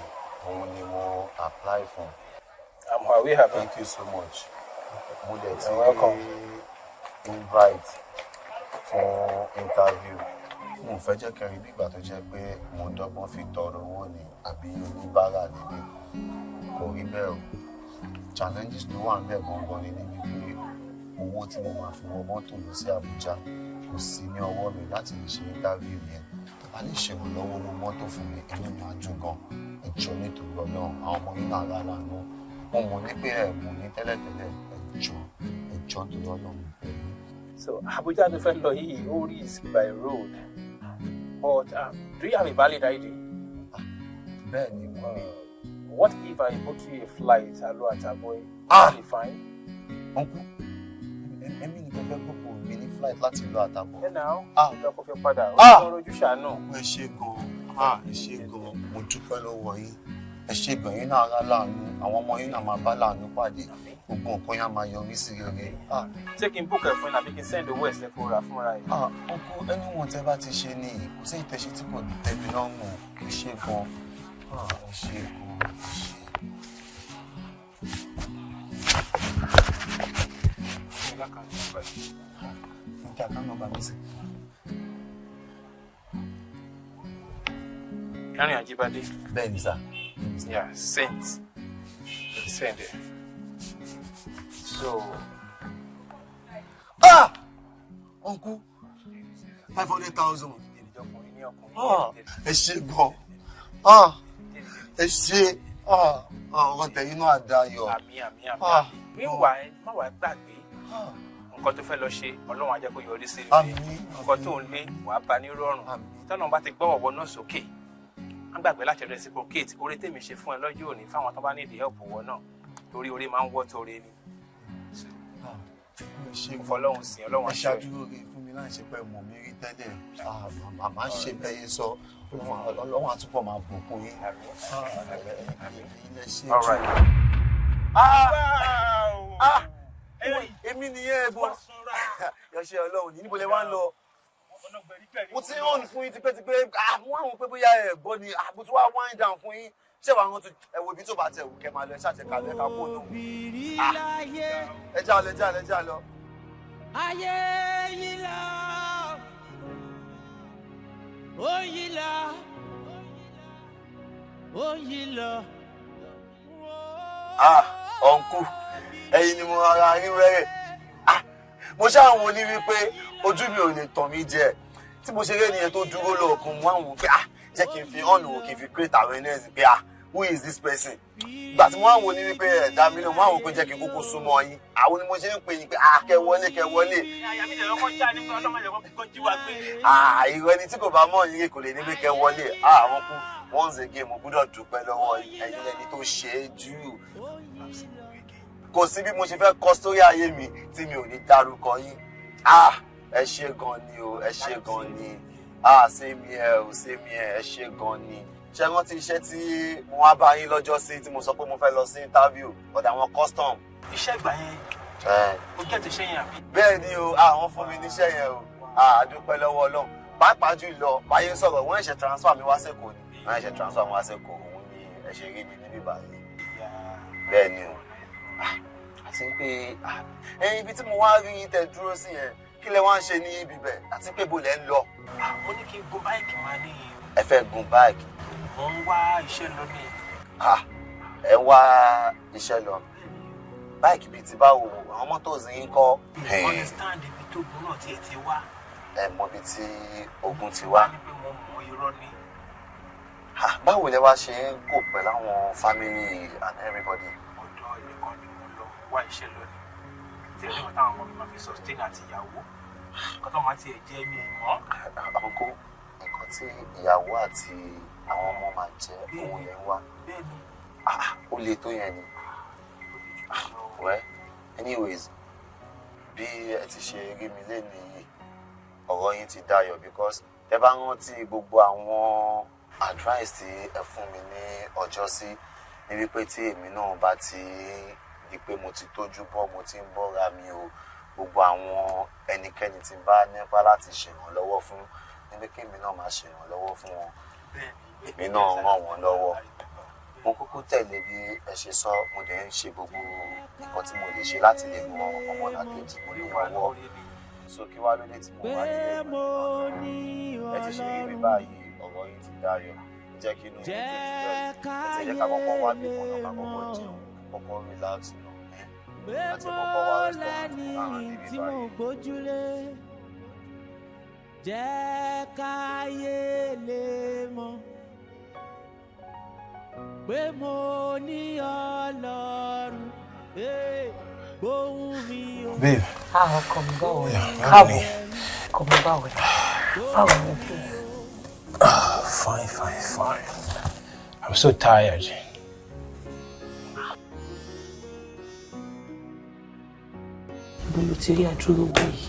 òun ni mo apply fún. I'm happy. Thank you so much. Mo dẹ̀ ti invite fún interview. Mo fẹ́ jẹ́ kẹrin bí ìgbà tó jẹ́ pé mo ń dọ́gbọ́n fi tọrọ owó ni àbí oníbàárà níbí. Kò rí bẹ́ẹ̀ o. Challenges tó wà níbẹ̀ gangan ni níbi pé owó tí mo máa fi wọ mọ́tò lọ sí Abuja kò sí ní ọwọ́ mi láti lè ṣe interview yẹn. Tó bá lè ṣe ìrànlọ́wọ́ owó mọ́tò fún mi, inú mi á dùn gan. Ẹ jọ̀ọ́ nítorí Ọlọ́run, àwọn ọmọ yín náà rárá náà. Mo mọ̀ ní pé ẹ̀ mọ̀ ní tẹ́lẹ̀tẹ́lẹ̀, ẹ jọ̀ọ́ nítorí Ọlọ́run. So Abuja the fellow he is by road. But do you have a valid ID? Bẹ́ẹ̀ni, what if I book you a flight hello at Agbon? Be fine. Uncle, èmi ni fẹ́ gbogbo mi ní flight láti ìlú Àtàbọ̀. Ẹ náà, lọ́kọ̀ fẹ́ padà. Ó ń rojú ṣàánú. Ẹ ṣé gan-an, ẹ ṣé gan-an, mo dúpẹ́ lọ́wọ́ yín. Ẹ ṣé gan-an, yín náà rá láàánú, àwọn ọmọ yín náà máa bá láàánú pàdé. Gbogbo nǹkan yẹn máa yọrí sí rere. Ṣé kí n book ẹ fún ẹ àbí kí n send owó ẹ̀sẹ̀ fún ra fúnra ẹ̀? Uncle, anyone tẹ́ bá ti ṣe ni kò sí ìtẹ̀ṣe tí kò ní tẹ́mi lọ́rùn. Ẹ ṣé gan-an, ẹ ṣé gan-an, ẹ ṣé. Karen Ajibade. Bẹ́ẹ̀ni sá. Yeah, send it. So. Uncle, 500,000. Ẹ ṣé gan. Ẹ ṣé. Ọ̀rọ̀ tẹ̀yìn náà dayọ̀. Àmín. Meanwhile, má wàá gbàgbé. Nǹkan tó fẹ́ lọ ṣe, Ọlọ́run á jẹ́ kó yọrí sí rere. Nǹkan tó ń lé, wàá bá ní rọrùn. Tọ́lọ́run bá ti gbọ́ ọ̀wọ́ náà sókè. Má gbàgbé láti reciprocate. Oore tèmi ṣe fún ẹ lọ́jọ́ òní fáwọn tó bá ní ìdí help wọ náà. Torí oore máa ń wọ́ toore ni. Ọlọ́run sìn, Ọlọ́run aṣọ. Ẹ ṣáájú oore fún mi láì ṣe pé mọ̀ mi rí tẹ́lẹ̀. Màmá ṣe bẹ́yẹ sọ. Ọlọ́run àtúbọ̀ máa bùkún yín. All right. Èmi nìyẹn ẹ̀gbọ́n. Yọ̀ṣẹ́ Ọlọ́run ní níbo lẹ wá ń lọ? Mo ti hàn fún yín tipẹ́tipẹ́. Mo àwọn pé bóyá ẹ̀gbọ́n ni mo tún wá wind down fún yín. Ṣé wàá rántí ẹ̀wọ̀ ibi tó bá tẹ̀ wù kẹ́ máa lọ ẹ ṣàtẹ̀ká lẹ́ka kó nù. Ẹ já lọ. Ayé yìí lọ, ó yìí lọ, ó yìí lọ. Ọ̀nkú, ẹ̀yin ni mo ara yín wẹ́rẹ̀. Mo ṣáà wọ́n ní wípé ojú mi ò lè tàn mí jẹ. Tí mo ṣe rí ẹnìyẹn tó dúró lọ́ọ̀kan, mo wá wò pé jẹ́ kí n fi hàn wò kí n fi create awareness pé who is this person? Ìgbà tí mo wá wò ní wípé ẹ̀dá mi náà, mo wá wò pé jẹ́ kí n kúkú súnmọ́ yín. Àwọn ni mo ṣe ń pè yín pé kẹ́ wọlé. Àyà mi lè kọ́ já ní pé ọlọ́mọdé kan jí wa gbé. Ìwọ ẹni tí kò bá mọ̀ yín kò lè ní pé kẹ́ wọlé. Àwọn kú once again mo gbọ́dọ̀ dúpẹ́ lọ́wọ́ ẹ̀yin lẹni tó ṣe é jù. Kò sí bí mo ṣe fẹ́ kọ́ sórí ayé mi tí mi ò ní dárúkọ yín. Ẹ ṣé gan ni o, ẹ ṣé gan ni. Same here, ẹ ṣé gan ni. Ṣé rántí iṣẹ́ tí mo wá bá yín lọ́jọ́ sí tí mo sọ pé mo fẹ́ lọ sí interview ọ̀dọ̀ àwọn custom? Iṣẹ́ ìgbà yẹn. Ó jẹ́ ti ṣe yẹn àbí? Bẹ́ẹ̀ ni o, àwọn fún mi níṣẹ́ yẹn o. Àdúpẹ́ lọ́wọ́ Ọlọ́run. Pàápàá jùlọ, báyé sọ̀rọ̀, wọ́n ṣe transfer mi wá sẹ́kọ̀ọ́ ni. Wọ́n ṣe transfer mi wá sẹ́kọ̀ọ́, òun ni ẹ ṣe rí mi níbí báyìí. Bẹ́ẹ̀ ni o. Àti pé ibi tí mo wá rí tẹ dúró sí yẹn, kí lẹ wá ń ṣe ní ibi bẹ̀ àti pé bó lẹ ń lọ? Mo ní kí n gun báìkì máa ní. Ẹ fẹ́ gun báìkì? Mo ń wá iṣẹ́ lọ ní. Ẹ ń wá iṣẹ́ lọ. Báìkì bíi ti báwo, àwọn mọ́tò sì ń kọ́. Understand ibi tó gun náà tiẹ̀ ti wá. Ẹ mọ ibi tí ogun ti wá. Ní pé mo mọ irọ́ ni. Báwo lẹ wá ṣe ń kó pẹ̀lú àwọn family and everybody? Ọ̀dọ̀ ilé kan ni mo lọ wá iṣẹ́ lọ ní. Tí ẹni kan táwọn ọmọ mi máa fi sustain àti ìyàwó. Nǹkan tó máa tiẹ̀ jẹ́ mi mọ́. Àkókò nǹkan tí ìyàwó àti àwọn ọmọ máa jẹ òun yẹn wá. Bẹ́ẹ̀ni. Ó le tó yẹn ni. Well, anyways, bí ẹ ti ṣe rí mi lénìí yìí, ọ̀rọ̀ yín ti dayọ̀ because tẹ bá rántí gbogbo àwọn advice tí ẹ fún mi ní ọjọ́ sí ní wípé tí èmi náà bá ti di pé mo ti tójú bọ́, mo ti ń bọ́ra mi o, gbogbo àwọn ẹnikẹ́ni tí ń bá nípa láti ṣèrànlọ́wọ́ fún níbi kí èmi náà máa ṣèrànlọ́wọ́ fún wọn. èmi náà ràn wọ́n lọ́wọ́ mo kúkú tẹ̀lé bí ẹ ṣe sọ mo dẹ̀ ń ṣe gbogbo nǹkan tí mo lè ṣe láti lè mú ọmọlàkejì mo ní lọ́wọ́ so kí wá lóde tí mo wá nílé ẹ ti ṣe rí mi báyìí ọ̀rọ̀ yìí ti dayọ̀ jẹ́ kí inú mi dùn ẹ ti jẹ́ ká kọ́kọ́ wá bí kan náà ká kọ́kọ́ jẹun kọ́kọ́ relax náà àti kọ́kọ́ wá restaurant láwọn níbi báyìí. Jẹ́ káyé lè mọ̀ pé mo ní Ọlọ́run gbóhùn mi o. Babe. Ọkọ mi báwo ni? Káàbọ̀. Ọkọ mi báwo ni? Báwo ni kí? Fine. I'm so tired. Ibo ló ti rí àdúró owó yìí?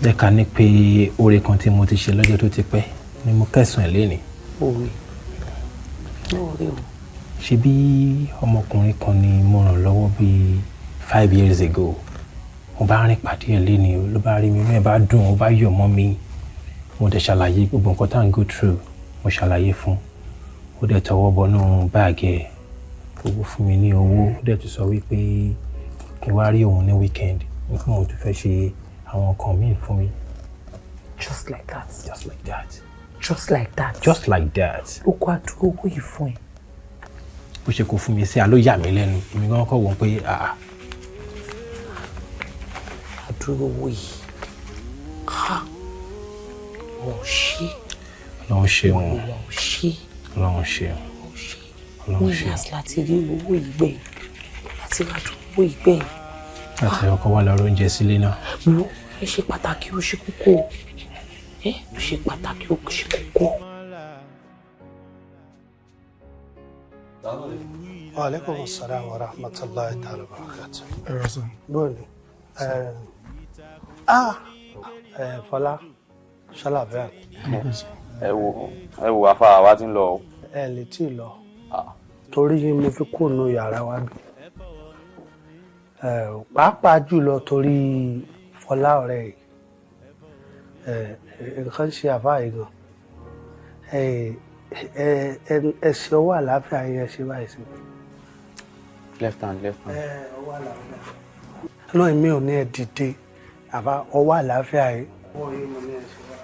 Jẹ́ ká ní pé oore kan tí mo ti ṣe lọ́jọ́ tó ti pẹ́ ni mo kẹsàn-án ẹ̀ lénìí. Òwe. Òwe o. Ṣé bí ọmọkùnrin kan ni mo ràn lọ́wọ́ bíi 5 years ago. Mo bá rìn pàdé ẹ̀ lénìí ló bá rí mi inú ẹ̀ bá dùn ó bá yọ̀ mọ́ mi. Mo dẹ̀ ṣàlàyé gbogbo nǹkan tá à ń go through mo ṣàlàyé fún. Ó dẹ̀ tọwọ́ bọnú báàgì ẹ̀ owó fún mi ní owó ó dẹ̀ tún sọ wípé kí n wá rí òun ní weekend nípa mo tún fẹ́ ṣe àwọn nǹkan míì fún mi. Just like that. Just like that. Just like that. Just like that. Ó kó àdúró owó yìí fún ẹ. Bó ṣe kó fún mi sí àló yà mí lẹ́nu èmi gan kọ́ wọ́n pé àdúró owó yìí. Wọ́n ṣe. Ọlọ́run ṣeun. Wọ́n ṣe. Ọlọ́run ṣeun. Ọlọ́run ṣeun. Wọ́n láti rí owó ìgbẹ̀yìn láti rí owó ìgbẹ̀yìn. Láti ọkọ wa lọ oúnjẹ sílé náà. Mo ẹ ṣe pàtàkì ó ṣe kókó ẹ ó ṣe pàtàkì ó ṣe kókó. Wa alaikum assalam wa rahmatullahi ta'ala wa barakatuh. Bọ́ọ̀lù Fọlá ṣàlàfíà. ẹ wo afá àwa ti ń lọ o. Ẹ lè tí ì lọ torí mo fi kúrò nínú yàrá wa bí pàápàá jùlọ torí Fọlá ọ̀rẹ́ yìí nǹkan ṣe àfáà yìí gan ẹsẹ̀ ọwọ́ àlàáfíà yẹn ṣe báyìí sí. left hand. ọwọ́ àlàáfíà. náà mi ò ní ẹ dìde àbá ọwọ́ àlàáfíà yìí. ọwọ́ yìí mo ní ẹ ṣe báyìí.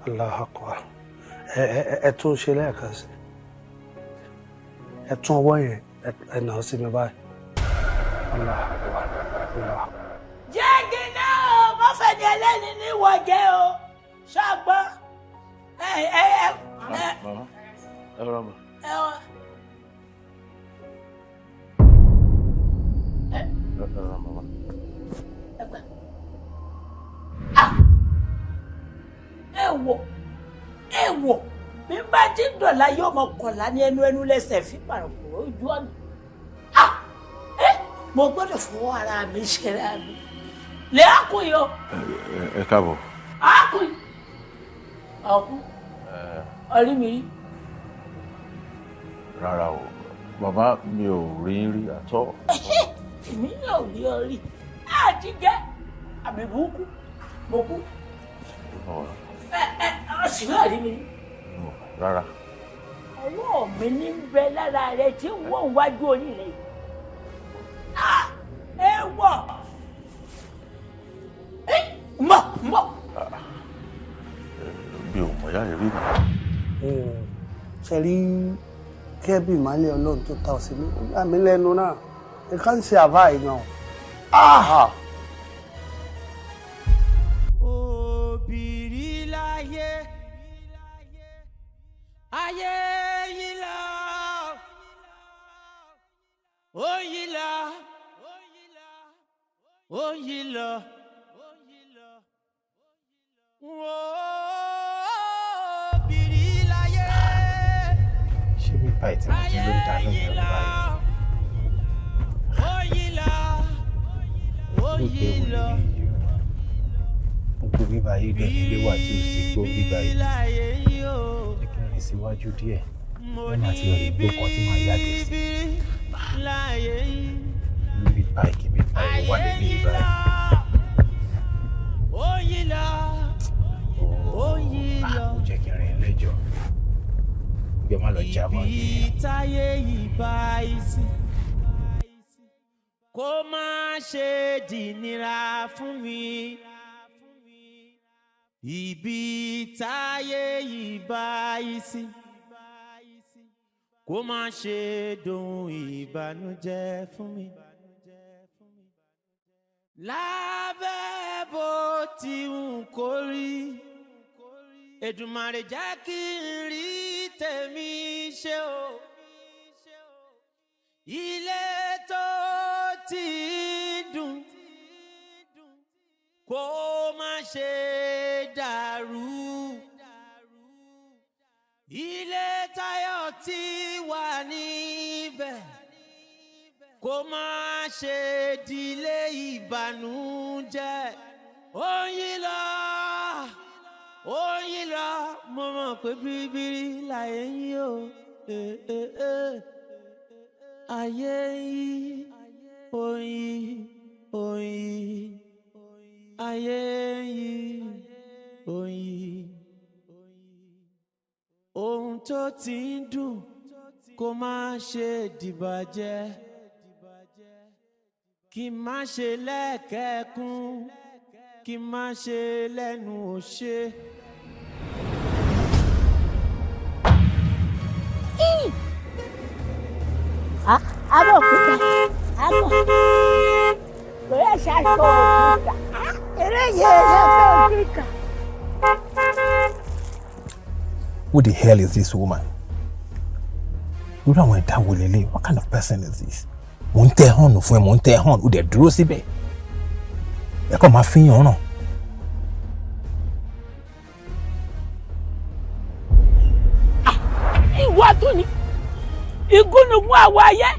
Allah akbar ẹ tún ṣe lẹ́ẹ̀kan sí ẹ tún ọwọ́ yẹn ẹ nà á sí mi báyìí. Allah akbar Allah. jẹ́ gíná o má fẹ́ ni ẹlẹ́ni ní ìwọ̀jẹ́ o ṣàgbọ́n ẹ wò bí n bá ti dọ̀la yóò mọ kọ̀ọ̀la ní ẹnu lẹ́sẹ̀ fi pàrọ̀pọ̀ ojú ọ̀nà mo gbọ́dọ̀ fọwọ́ ara mi ṣẹlẹ̀ mi lè ákùnyọ. ẹ káàbọ̀. ákùnyọ ọkùn ọrí mi rí. rárá o bàbá mi ò rí rí àtọ. èmi náà ò rí ọ rí àti jẹ àmì burúkú mo kú. ọ̀sìn náà rí mi. rárá. ọwọ́ mi ní bẹ lára rẹ tí wọ́n ń wájú orí rẹ yìí. ẹ wọ̀ mọ̀. bí o mọ̀ yá rẹ̀ rí mi. ṣe rí kẹ́bí ìmọ̀lẹ́ ọlọ́run tó ta ọ̀sẹ̀ mi ó yà mí lẹ́nu náà nǹkan ń ṣe àbá ìyàn o. òbírí láyé ayé yìí lọ ó yìí lọ ó yìí lọ òbírí láyé ṣé bí báyìí tí mo ti ló ń dá lóyún ẹ̀rọ báyìí. ó yìí lọ ó yìí lọ. gbogbo bíbá yìí bẹ́ẹ̀ nílé wà tí ó sì gbó bíbá yìí jẹ́ kí n rìn síwájú díẹ̀ lọ́nà àti ọ̀rẹ́ gbó kan tí màá yàgbé sí. bí báyìí kí bí báyìí wà lẹ́lẹ́ báyìí. ibi táyé ìbá ìsìn kó má ṣe dìnira fún mi. Ibi táyé ìbá ìsìn kó má ṣe dohun ìbànújẹ́ fún mi. Lábẹ́ bó ti wù kó rí, Èdùmàrè jẹ́ kí n rí tèmi ṣe o. Ilé tó ti dùn kó má ṣe dàrú. Ilé táyọ̀ ti wà níbẹ̀ kó má ṣe dilé ìbànújẹ́. Oyin lọ, mo mọ̀ pé bíríbírí láyé yín o. Ayé yín, oyin, ayé yín, oyin. Ohun tó ti ń dùn kó má ṣe dìbàjẹ́. Kí n má ṣe lẹ́kẹ̀ẹ́kún, kí n má ṣe lẹ́nu òṣè. Abọ́ òkúta, abọ́. Kò yẹ ṣaṣọ òkúta. Eré yẹ ṣaṣọ òkúta. Who the hell is this woman? Irú àwọn ẹ̀dá wo lélẹ̀? What kind of person is this? Mo ń tẹ hàn fún ẹ, mo ń tẹ hàn, ó dẹ̀ dúró síbẹ̀. Ẹ kàn máa fi yàn ràn. Ìwọ tún ni igúnnugún àwọ̀ ayé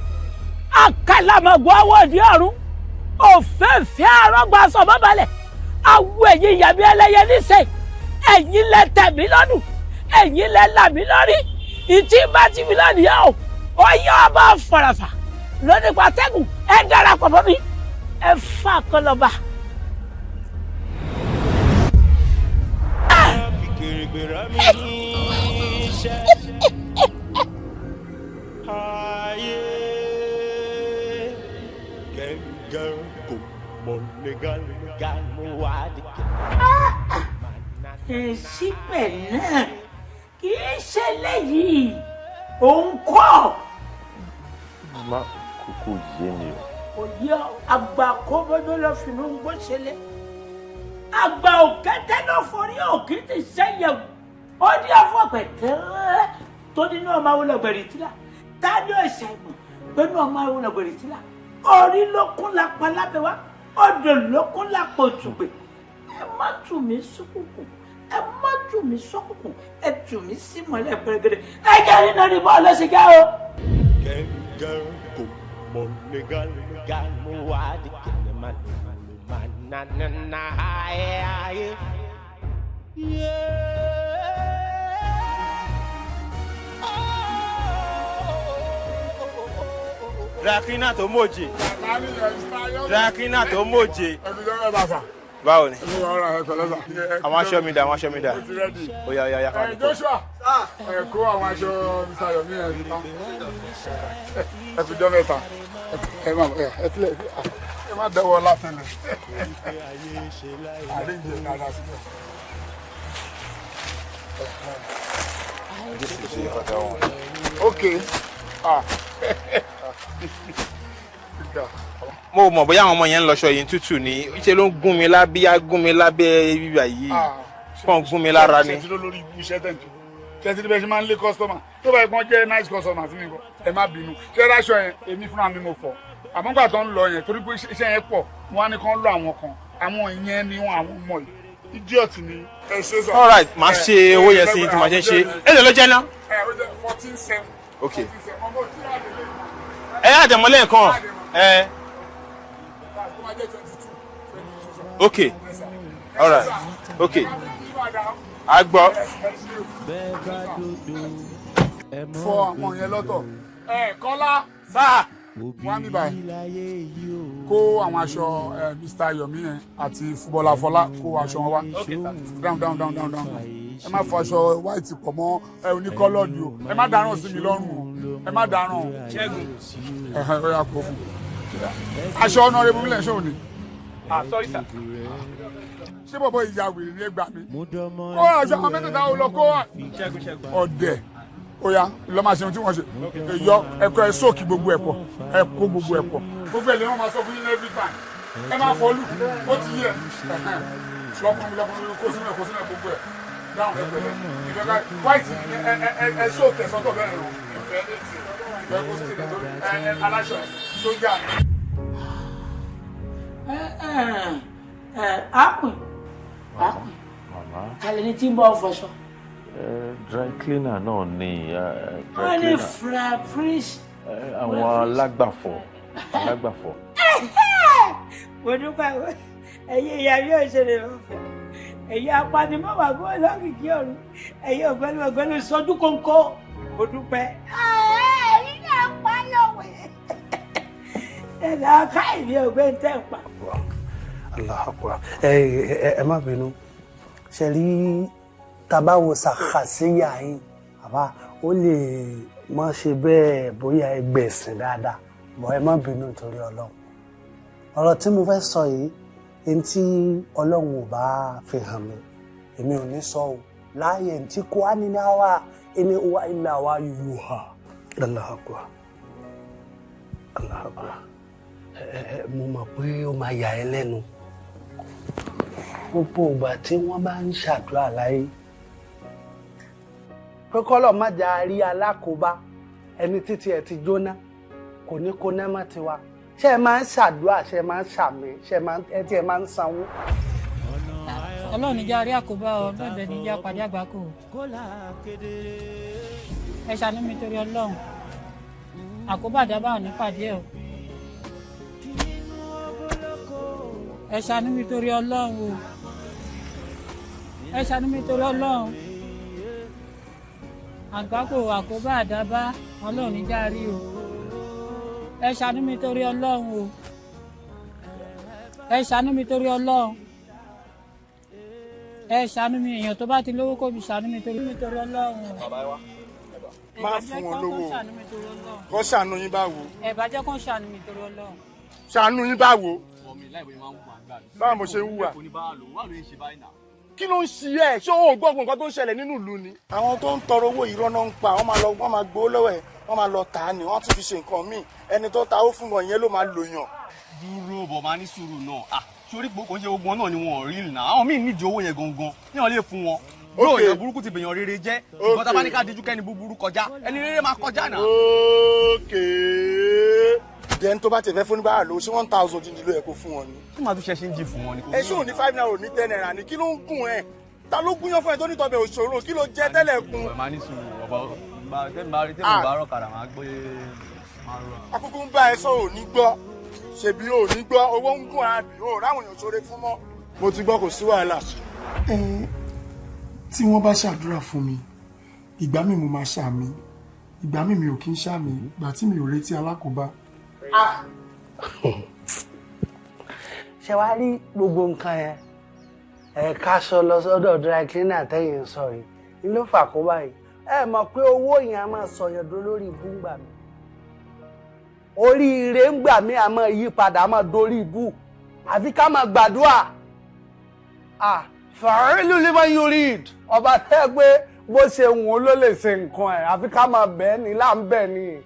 àkàlàmọ̀gbọ̀ àwọ̀ òdì ọ̀run òféèfé àrọ́gbà sọ̀bọ̀balẹ̀ àwọ̀ ẹ̀yìn ìyàbí ẹlẹ́yẹ níṣẹ́ ẹ̀yìn lẹ tẹ̀mí lọ́dún ẹ̀yìn lẹ làmí lórí ìtì bá ti mi lónìí o ó yẹ ọba fàràfà lónìí pàtẹ́gùn ẹ darapọ̀ mọ́ mi ẹ fà kọlọ́ba. Síbẹ̀ náà kì í ṣe léyìí òun kọ́. Má kúkú yé mi o. Òye àgbà kọ́bọ́dọ́ lọ fìnnú ń gbọ́ ṣẹlẹ̀. Àgbà òkété ló forí òkìtì sẹ́yẹ̀wò. Ó ní àfọ̀pẹ̀ tẹ́rẹ́ tó nínú ọmọ àwọn ọlọ́gbẹ̀rì tìlà. Táni ọ̀sẹ̀ ìmọ̀ pẹ̀lú ọmọ àwọn ọlọ́gbẹ̀rì tìlà. Orí ló kún lápá lábẹ́ wá. Odò ló kún lápò tùgbè. Ẹ má tù mí sókùnkùn. Ẹ má tù mí sókùnkùn. Ẹ tù mí sí mọ́lẹ̀ pẹ̀rẹ̀gẹ̀dẹ̀. Ẹ jẹ́ nínú ní bọ́ọ̀lù ṣe já o. Gẹ́gẹ́ kò mọ̀ legal mo wá di kẹlẹ́ máa na ayé. Drakina tó mòjè. Drakina tó mòjè. Báwo ni? Àwọn aṣọ mi dà, àwọn aṣọ mi dà. Oya oya oya. Joshua, ẹ kó àwọn aṣọ Mr. Yomi ẹ̀ ní tán. Ẹ fi jọ mẹ́ta. Ẹ má dẹ́wọ́ látẹ̀lẹ̀. Àríjẹ dáadáa síbẹ̀. Okay. Mo mọ̀ bóyá àwọn ọmọ yẹn ń lọ́ṣọ yìí tútù ni ṣe ló ń gún mi lábíyá gún mi lábẹ́ bíbà yìí kàn gún mi lára ni. Ṣé ti lórí ibu iṣẹ́ tẹ̀jú? Ṣé ti bẹ́ẹ̀ ṣe máa ń lé kọ́sítọ́mà? Tó bá ẹ̀gbọ́n jẹ́ nice customer sí mi kọ́, ẹ má bínú. Ṣé ráṣọ yẹn èmi fúnra mi mo fọ̀? Àmọ́ gbà tó ń lọ yẹn torí pé iṣẹ́ yẹn pọ̀, wọ́n á ní kán lọ àwọn kan. Àwọn ìyẹn ni wọn àwọn ọmọ yìí. Idiot ni. Ẹ ṣe sọ. All right, màá ṣe owó yẹn sí tí màá ṣe ń ṣe. Èlò ló jẹ́ ná? Ó jẹ́ 14,700. Okay. Ẹ yá àjẹmọ́lẹ̀ nǹkan. Okay. All right. Okay. Agbon. Fọ àwọn yẹn lọ́tọ̀. Kọ́lá. Sá. Wá mi báyìí. Kó àwọn aṣọ Mr. Yomi yẹn àti Fúbọ́lá Fọlá kó aṣọ wọn wá. Down. ẹ má fọ aṣọ white pọ̀ mọ́ ẹ oníkọ́lọ́ọ̀dì o ẹ má dáràn sí mi lọ́rùn o ẹ má dáràn. Ṣẹ́gun. Ó yá kó fún aṣọ ọ̀nà rẹ̀ búlẹ̀ ṣé ò ní. Sorry sir. Ṣé bọ̀bọ̀ ìyá wèrè ní ẹgbàá mi? Kó àṣà àwọn mẹ́tẹ̀ẹ̀ta ò lọ kó wà. Ọ̀dẹ̀ ó yá lọ́ máa ṣe ohun tí wọ́n ṣe. Yọ ẹ̀kọ́ ẹ̀ sóòkì gbogbo ẹ̀ pọ̀ ẹ̀ kó gbogbo ẹ̀ pọ̀. Gbogbo ẹ̀ lè wọ́n máa sọ fún yín every time. Ẹ máa fọ olú ó ti yẹ. Lọ́kùnrin kó sínú ẹ̀ gbogbo ẹ̀. Dáhùn ẹ̀ pẹ̀lẹ́. Ìfẹ́ká white ẹ̀ sóòkì ẹ̀ sọ́tọ̀ bẹ́ẹ̀ rọ̀. Ìfẹ́ kó sí ẹ̀ aláṣọ sójà. Akùn. Kálẹ̀ ní tí ń bọ́ fọṣọ. Dry cleaner náà ni. Wọ́n ní fresh. Àwọn alágbàfọ̀. Mo dúpẹ́ ẹ̀yin ìyá yóò ṣe lè fẹ́. Ẹ̀yin apanimọ́wà gbọ́ lọ́kìkí ọ̀run. Ẹ̀yin ọ̀gbẹ́ni sọdún kónkó. Mo dúpẹ́. Ẹ̀yin náà pa lọ́wọ́. Ẹ̀dá ká ìdí ọ̀gbẹ́ni tẹ̀ pa. Allah akbar. Ẹ má bínú. Ṣé rí tabawo ṣàkàṣíyà yín àbá ó lè má ṣe bẹ́ẹ̀ bóyá ẹgbẹ́ ẹ̀sìn dáadáa bọ́ ẹ má bínú nítorí ọlọ́run. Ọ̀rọ̀ tí mo fẹ́ sọ yìí ẹni tí ọlọ́run ò bá fi hàn mí èmi ò ní sọ o láàyè tí kò á ní náwà ẹni wà ilà wa yòó ha. Allah akbar. Mo mọ̀ pé ó máa yà ẹ́ lẹ́nu. Gbogbo ìgbà tí wọ́n bá ń ṣàdúrà láyé pé kọ́lọ̀ má jà rí alákòóbá ẹni títí ẹ̀ ti jóná kò ní kó ná má tiwa ṣé ẹ máa ń ṣàdúrà ṣé ẹ máa ń ṣàmì ṣé ẹ máa ń sanwó. Ọlọ́run níjà rí àkóbá ọ bẹ́ẹ̀ níjà pàdé àgbákò ẹ ṣàánú mi torí Ọlọ́run àkóbá àdábà ò ní pàdé ẹ o ẹ ṣàánú mi torí Ọlọ́run o ẹ ṣàánú mi torí Ọlọ́run àgbákò àkóbá àdábá Ọlọ́run níjà rí o ẹ ṣàánú mi torí Ọlọ́run o ẹ ṣàánú mi torí Ọlọ́run ẹ ṣàánú mi èèyàn tó bá ti lówó kó fi ṣàánú mi torí Ọlọ́run o. Má fún wọn lówó kó ṣàánú yín báwo. ẹ bá jẹ́ kó ṣàánú mi torí Ọlọ́run. Ṣàánú yín báwo. Báwo mo ṣe ń wúwà. Kí ló ń ṣe ẹ ṣé o gbọ́ nǹkan tó ń ṣẹlẹ̀ nínú ìlú ni. Àwọn tó ń tọrọ owó irọ́ náà ń pa wọ́n máa gbowó lọ́wọ́ ẹ̀ wọ́n máa lọ tà á ni wọ́n tún fi ṣe nǹkan míì ẹni tó ta ó fún wọn yẹn ló máa lò yàn. Dúró bọ̀ máa ní sùúrù náà sórí gbogbo ṣe gbogbo náà ni wọn ò rí ìlànà àwọn míì nídìí owó yẹn gangan ní wọn lè fún wọn. Yóò yẹ burúkú ti bèèyàn rere jẹ́ ìgbọ́n tá a bá ní ká díjú kẹ́ni búburú kọjá ẹni rere máa kọjá náà. Then tó bá ti fẹ́ fún nígbà lò ṣé 1,000 jíjí ló yẹ kó fún wọn ni. Kí máa tún ṣe ń jì fún wọn ni. Ẹ ṣé ò ní 5 naira ò ní 10 naira ni kí ló ń gùn ẹ ta ló gúnyán fún ẹ tó ní tọbẹ òṣòro kí ló jẹ tẹ́lẹ̀ kun. Ẹ máa ní sùúrù ọba tẹ́mi bá rọ̀ kàrà máa gbé máa rọ. Akókó ń bá ẹ sọ ò ní gbọ́ ṣèbí ò ní gbọ́ owó ń gùn àbí ò ráwọn èèyàn ṣoore fún mọ́. Mo ti gbọ́ kò sí wàhálà. Tí wọ́n bá ṣàdúrà fún mi ìgbà mi mo máa ṣàmì ìgbà mi ò kí ń ṣàmì ìgbà tí mi ò retí alákòóbá. Ṣé wàá rí gbogbo nǹkan yẹn ká sọ lọ sọ́dọ̀ dry cleaner tẹ́yìn sọ yìí ni ló fà kó báyìí ẹ mọ̀ pé owó yẹn a máa sọ yẹn lórí ibú ń gbà mí oríire ń gbà mí a máa yí padà a máa dórí ibú àfi ká máa gbàdúrà fàáìlú lè máa yorí ọba tẹ́ pé bó ṣe wọ́n ló lè ṣe nǹkan ẹ̀ àfi ká máa bẹ́ẹ̀ ni là ń bẹ̀ ni.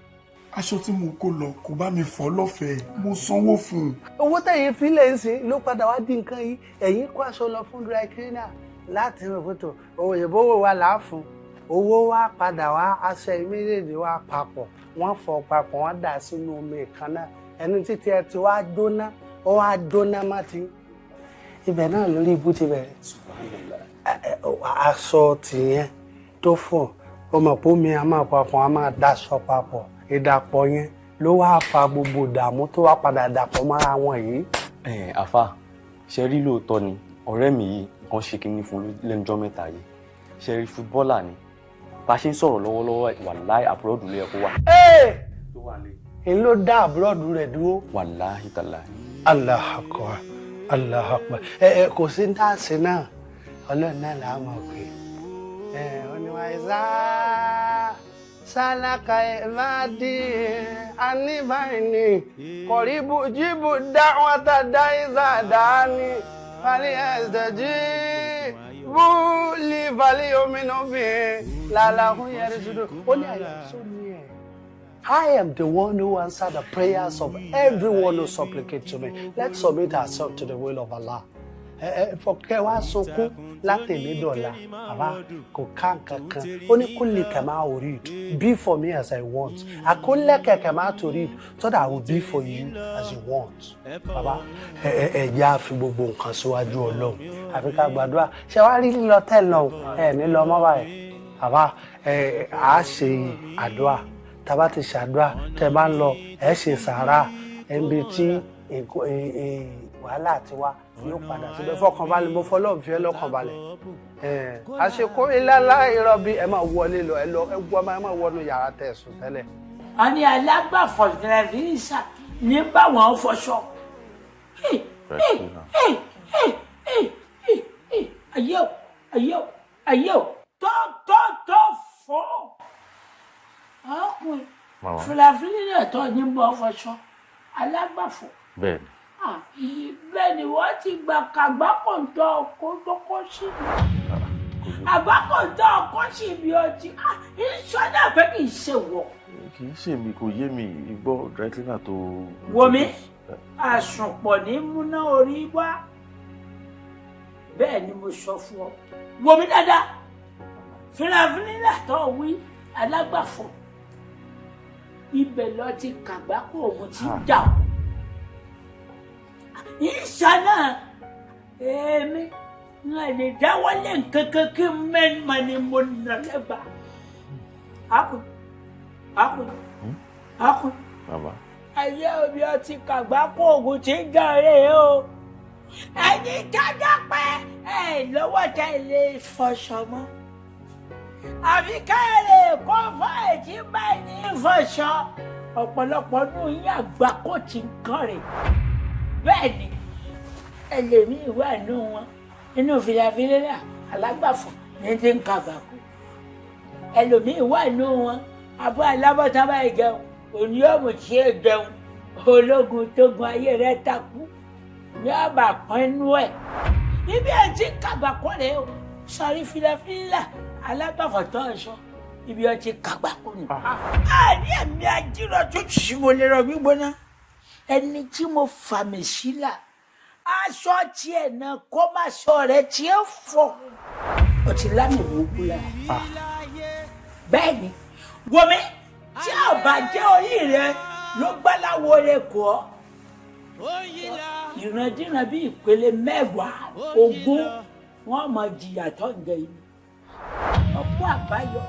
Aṣọ tí mo kó lọ kò bá mi fọ̀ lọ́fẹ̀ẹ́ mo sanwó fún un. Owó tẹ̀yìn fílẹ̀ ń sìn ló padà wá di nǹkan yìí ẹ̀yìn kó aṣọ lọ fún dry cleaner láti rìn fótó òyìnbó wa là á fún owó wa padà wá aṣọ méjèèjì wa papọ̀ wọ́n fọ̀ papọ̀ wọ́n dà sínú omi kan náà ẹni títí ẹ ti wá jóná ó wá jóná má ti ibẹ̀ náà lórí ibú ti bẹ̀rẹ̀ aṣọ tìyẹn tó fọ̀ ọmọ pé omi a máa papọ̀ a máa daṣọ papọ̀ ìdàpọ̀ yẹn ló wá fa gbogbo ìdààmú tó wá padà dàpọ̀ mọ́ra wọn yìí. Àfà ṣe rí lóòótọ́ ni ọ̀rẹ́ mi yìí nǹkan ṣe kínní fún lẹ́nujọ́ mẹ́ta yìí ṣe rí fútbọ́là ni bá a ṣe ń sọ̀rọ̀ lọ́wọ́lọ́wọ́ wàláì àbúrọ̀dù ló yẹ kó wà. èyí ló dá àbúrọ̀dù rẹ̀ dúró. wàláì tàlà. Allahu Akbar Allahu Akbar kò sí dáàsì náà ọlọ́run náà là á mọ̀ pé oníwàìsá sálàkà ìmádì aníbàáni kọ̀ríbù jíbù dáwọ́tà dáìsà dání fàlí ẹ̀sìtẹ̀jì búlì fàlí omínúbìn làlàhùn yẹrí sùdù ó ní àyà sóní ẹ̀. I am the one who answered the prayers of everyone who supplicate to me. Let's submit ourselves to the will of Allah. Fọkẹ́ wá sunkún látẹ̀lé dọ̀la, àbá kò ká kankan. Ó ní kulli kama urid, be for me as I want. Akullaka kama turid, so that I will be for you as you want. Bàbá ẹ̀yà fi gbogbo nǹkan síwájú Ọlọ́run. Àfi ká gbàdúrà. Ṣé wàá rí lílọ tẹ́lọ̀ ní lọ mọ́ báyìí? Bàbá à ṣe àdúrà. Tàbá ti ṣàdúrà tẹ́ bá ń lọ ẹ ṣe sàárà ẹnbi tí wàhálà ti wá yóò padà síbẹ̀ fọkànbalẹ̀ mo fọlọ́ọ̀ fi ẹ lọ́kànbalẹ̀ àṣekó ìlàlá ìrọ̀bí ẹ máa wọlé lọ ẹ gbọ́ ẹ máa wọnú yàrá tẹ̀ sùn tẹ́lẹ̀. a ní alágbàfọ̀ tẹlifíṣà ní báwọn fọṣọ ayé o tó fọ́ ọkùnrin fúlàfúlì náà tó ní bọ́ fọṣọ alágbàfọ̀. bẹ́ẹ̀ni. bẹ́ẹ̀ ni wọ́n ti gbà kàgbákòǹtọ̀ ọkọ̀ tó kọ́ sí mi àgbákòǹtọ̀ ọkọ̀ sí mi ọtí ìṣọ́nà pé kì í ṣe wọ̀. kì í ṣe mi kò yé mi ìgbọ́ dry-cleaner tó. wò mí àsùnpọ̀ ní múná orí wá bẹ́ẹ̀ ni mo sọ fún ọ wò mí dáadáa fúlàfúlì náà tó wí alágbàfọ̀ ibẹ̀ lọ ti kàgbákò òun ti dà ó ìṣáná èmi náà lè dáwọ́lé nǹkan kan kí mẹ́rin ni mo nà lẹ́gbàá akun ayé omi ọtí kàgbákò òun ti gàrè o ẹni jájá pé ẹ lọ́wọ́ tẹ́ lè fọṣọ mọ́ àfi káyọ̀lẹ̀ kó fún ẹ̀jí báyìí ní ìfọ̀ṣọ́ ọ̀pọ̀lọpọ̀ nù yín àgbà kò tí ń kàn rè bẹ́ẹ̀ ni ẹlẹ́mìí wà nù wọn nínú filafilẹ́ náà alágbàfọ̀ ní ti ń kàgbàkú ẹlòmíì wà nù wọn abọ́ alábọ́tá báyìí jẹun òní ọ̀mù tí ì jẹun ológun tó gun ayé rẹ̀ takú ní àbà kan inú ẹ̀ níbi ẹ̀ ti ń kàgbàkú rẹ̀ o sọrí filafilẹ́ alágbàfọ̀ tó ń sọ ibi ọtí kàgbàkú nù. àní ẹ̀mí ajírọ̀ tó tì mo lè rọ gbígbóná ẹni tí mo fà mí sílà aṣọ tiẹ̀ náà kó má sọ rẹ̀ tí ó fọ̀ ó ti lámì wúkú la. bẹ́ẹ̀ ni wọmi tí a bá jẹ́ orí rẹ ló gbáláwo rẹ kọ́ ìrandíran bí ìpele mẹ́wàá ogún wọ́n máa jìyà tó ń jẹ yìí ọ̀pọ̀ àbáyọ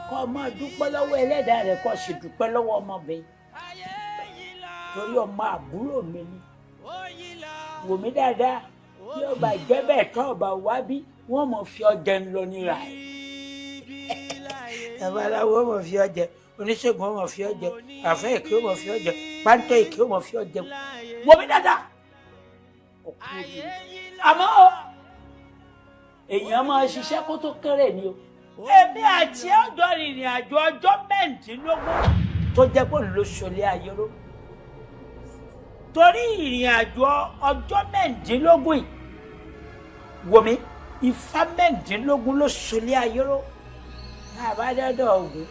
kọ́ ọmọ dúpẹ́ lọ́wọ́ ẹlẹ́dàá rẹ̀ kọ́ sì dúpẹ́ lọ́wọ́ ọmọbìnrin torí ọmọ àbúrò mi ni wò mí dáadáa bí ọba jẹ́ bẹ́ẹ̀ tọ́ ọba wá bí wọ́n mọ̀ fi ọjà ń lọ níra ẹ̀ babaláwo wọ́n mọ̀ fi ọjà oníṣègùn wọ́n mọ̀ fi ọjà àfẹ́ èké wọ́n mọ̀ fi ọjà pàǹtọ́ èké wọ́n mọ̀ fi ọjà wò mí dáadáa àmọ́ èèyàn máa ṣiṣẹ́ kó tó kéré ni o èmi àti ọjọ́ ìrìn àjò ọjọ́ mẹ́ǹdínlógún tó jẹ́ pé ló ṣọlé ayé ró torí ìrìn àjò ọjọ́ mẹ́ǹdínlógún yìí wò mí ifá mẹ́ǹdínlógún ló ṣọlé ayé ró tá a bá dọ́dọ̀ Ògún